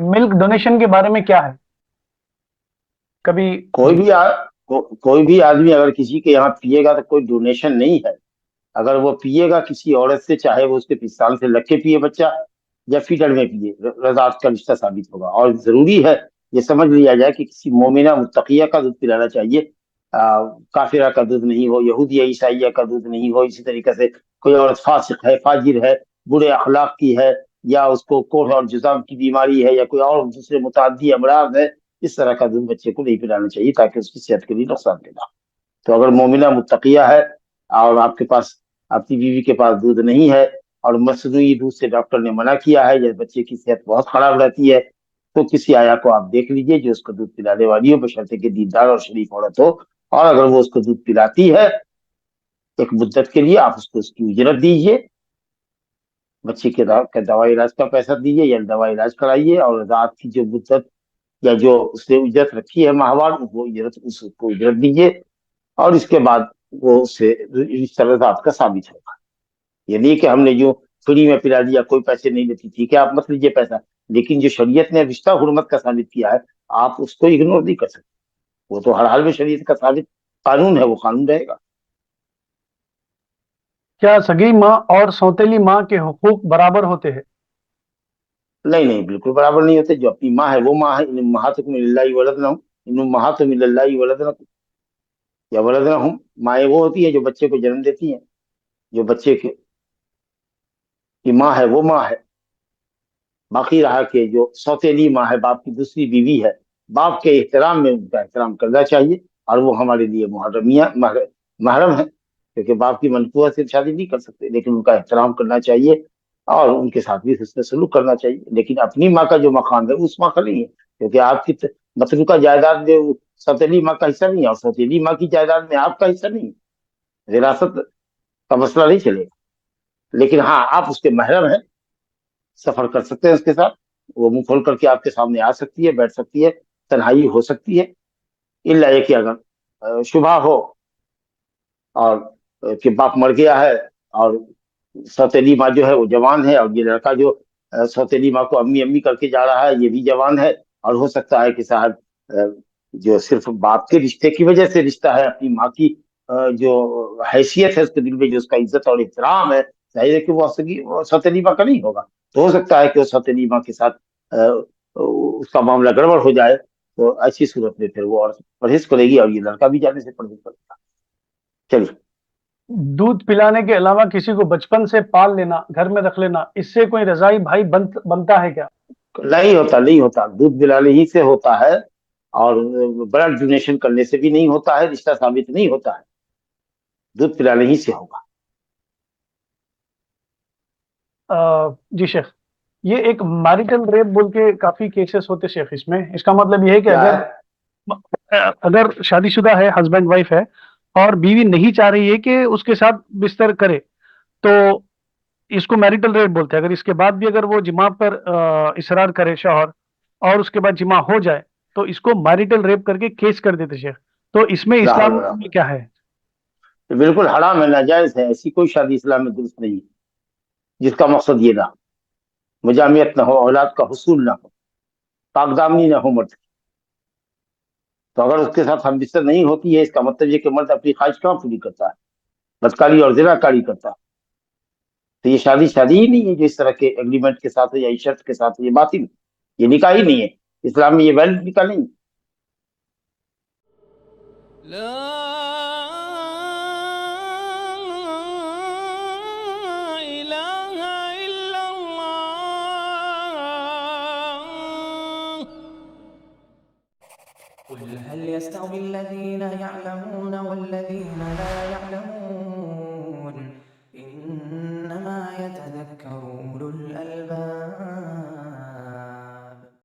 ملک ڈونیشن کے بارے میں کیا ہے؟ کبھی کوئی بھی آدمی اگر کسی کے یہاں پیے گا تو کوئی ڈونیشن نہیں ہے، اگر وہ پیے گا کسی عورت سے، چاہے وہ اس کے پستان سے لگ کے پیے بچہ یا فیڈر میں پیے، رضاعت کا رشتہ ثابت ہوگا۔ اور ضروری ہے یہ سمجھ لیا جائے کہ کسی مومنہ متقیہ کا دودھ پلانا چاہیے، کافرہ کا دودھ نہیں ہو، یہودی یا عیسائیہ کا دودھ نہیں ہو۔ اسی طریقے سے کوئی عورت فاسق ہے، فاجر ہے، برے اخلاق کی ہے، یا اس کو کوڑھ اور جذام کی بیماری ہے، یا کوئی اور دوسرے متعدی امراض ہے، اس طرح کا دودھ بچے کو نہیں پلانا چاہیے تاکہ اس کی صحت کے لیے نقصان دہ نہ ہو۔ تو اگر مومنہ متقیہ ہے اور آپ کے پاس، آپ کی بیوی کے پاس دودھ نہیں ہے اور مصنوعی دودھ سے ڈاکٹر نے منع کیا ہے یا بچے کی صحت بہت خراب رہتی ہے، تو کسی آیا کو آپ دیکھ لیجئے جو اس کو دودھ پلانے والی ہو، بشرطے کہ دیندار اور شریف عورت ہو، اور اگر وہ اس کو دودھ پلاتی ہے ایک مدت کے لیے، آپ اس کو اس کی اجرت دیجئے، بچے کے دوائی علاج کا پیسہ دیجیے یا دوائی علاج کرائیے، اور رضاعت کی جو مدت یا جو اس نے اجرت رکھی ہے ماہوار، وہ اجرت اس کو اجرت دیجیے، اور اس کے بعد وہ اس سے رشتہ رضاعت کا ثابت ہوگا۔ یہ نہیں کہ ہم نے جو فری میں پلا دیا، کوئی پیسے نہیں لیتی، ٹھیک ہے آپ مت لیجیے پیسہ، لیکن جو شریعت نے رشتہ حرمت کا ثابت کیا ہے آپ اس کو اگنور نہیں کر سکتے، وہ تو ہر حال میں شریعت کا ثابت قانون ہے، وہ قانون رہے گا۔ کیا سگی ماں اور سوتیلی ماں کے حقوق برابر ہوتے ہیں؟ نہیں بالکل برابر نہیں ہوتے، جو اپنی ماں ہے وہ ماں ہے، ان امہاتکم من اللہ ولدنہم، ان امہاتکم من اللہ ولدنکم یا ولدنہم، مائیں وہ ہوتی ہیں جو بچے کو جنم دیتی ہیں، جو بچے کی ماں ہے وہ ماں ہے۔ باقی رہا کہ جو سوتیلی ماں ہے، باپ کی دوسری بیوی ہے، باپ کے احترام میں ان کا احترام کرنا چاہیے، اور وہ ہمارے لیے محرم ہے، کیونکہ باپ کی منقوہ سے شادی نہیں کر سکتے، لیکن ان کا احترام کرنا چاہیے اور ان کے ساتھ بھی حسن سلوک کرنا چاہیے، لیکن اپنی ماں کا جو مقام ہے اس ماں کا نہیں ہے، کیونکہ آپ کی متروکہ جائیداد میں سوتیلی ماں کا حصہ نہیں ہے، اور سوتیلی ماں کی جائیداد میں آپ کا حصہ نہیں ہے، وراثت کا مسئلہ نہیں چلے گا، لیکن ہاں آپ اس کے محرم ہیں، سفر کر سکتے ہیں اس کے ساتھ، وہ منہ کھول کر کے آپ کے سامنے آ سکتی ہے، بیٹھ سکتی ہے، تنہائی ہو سکتی ہے، الا یہ کہ اگر شبہ ہو اور کہ باپ مر گیا ہے اور سوتیلی ماں جو ہے وہ جوان ہے، اور یہ لڑکا جو سوتیلی ماں کو امی امی کر کے جا رہا ہے یہ بھی جوان ہے، اور ہو سکتا ہے کہ صاحب جو صرف باپ کے رشتے کی وجہ سے رشتہ ہے، اپنی ماں کی جو حیثیت ہے اس کے دل میں جو اس کا عزت اور احترام ہے، ظاہر ہے کہ وہ سوتیلی ماں کا نہیں ہوگا، تو ہو سکتا ہے کہ وہ سوتیلی ماں کے ساتھ اس کا معاملہ گڑبڑ ہو جائے، تو ایسی صورت میں پھر وہ عورت پرہیز کرے گی اور یہ لڑکا بھی جانے سے پرہیز کرے گا۔ چلیے، دودھ پلانے کے علاوہ کسی کو بچپن سے پال لینا، گھر میں رکھ لینا، اس سے کوئی رضائی بھائی بنتا ہے کیا؟ نہیں ہوتا، دودھ پلانے ہی سے ہوتا ہے، اور بلڈ ڈونیشن کرنے سے بھی نہیں ہوتا ہے، رشتہ ثابت نہیں ہوتا ہے، دودھ پلانے ہی سے ہوگا۔ جی شیخ، یہ ایک میرٹل ریپ بول کے کافی کیسز ہوتے شیخ، اس کا مطلب یہ ہے کہ کیا ہے؟ اگر شادی شدہ ہے، ہسبینڈ وائف ہے، اور بیوی نہیں چاہ رہی ہے کہ اس کے ساتھ بستر کرے، تو اس کو میرٹل ریپ بولتے ہیں۔ اگر اس کے بعد بھی اگر وہ جماع پر اصرار کرے شوہر، اور اس کے بعد جماع ہو جائے، تو اس کو میرٹل ریپ کر کے کیس کر دیتے شیخ، تو اس میں اسلام میں کیا ہے؟ بالکل حرام ہے، ناجائز ہے، ایسی کوئی شادی اسلام میں درست نہیں ہے جس کا مقصد یہ نہ ہو، مجامعت نہ ہو، اولاد کا حصول نہ ہو، پاک دامنی نہ ہو مرد کی۔ تو اگر اس کے ساتھ ہم بستر نہیں ہوتی ہے، اس کا مطلب یہ کہ مرد اپنی خواہش کہاں پوری کرتا ہے، بدکاری اور زنا کاری کرتا ہے۔ تو یہ شادی ہی نہیں ہے جو اس طرح کے ایگریمنٹ کے ساتھ ہے یا اس شرط کے ساتھ ہے، یہ باطل، یہ نکاح ہی نہیں ہے، اسلام میں یہ ویلڈ نکاح نہیں۔ لا إله إلا الله. قل هل يستوي الذين يعلمون والذين لا يعلمون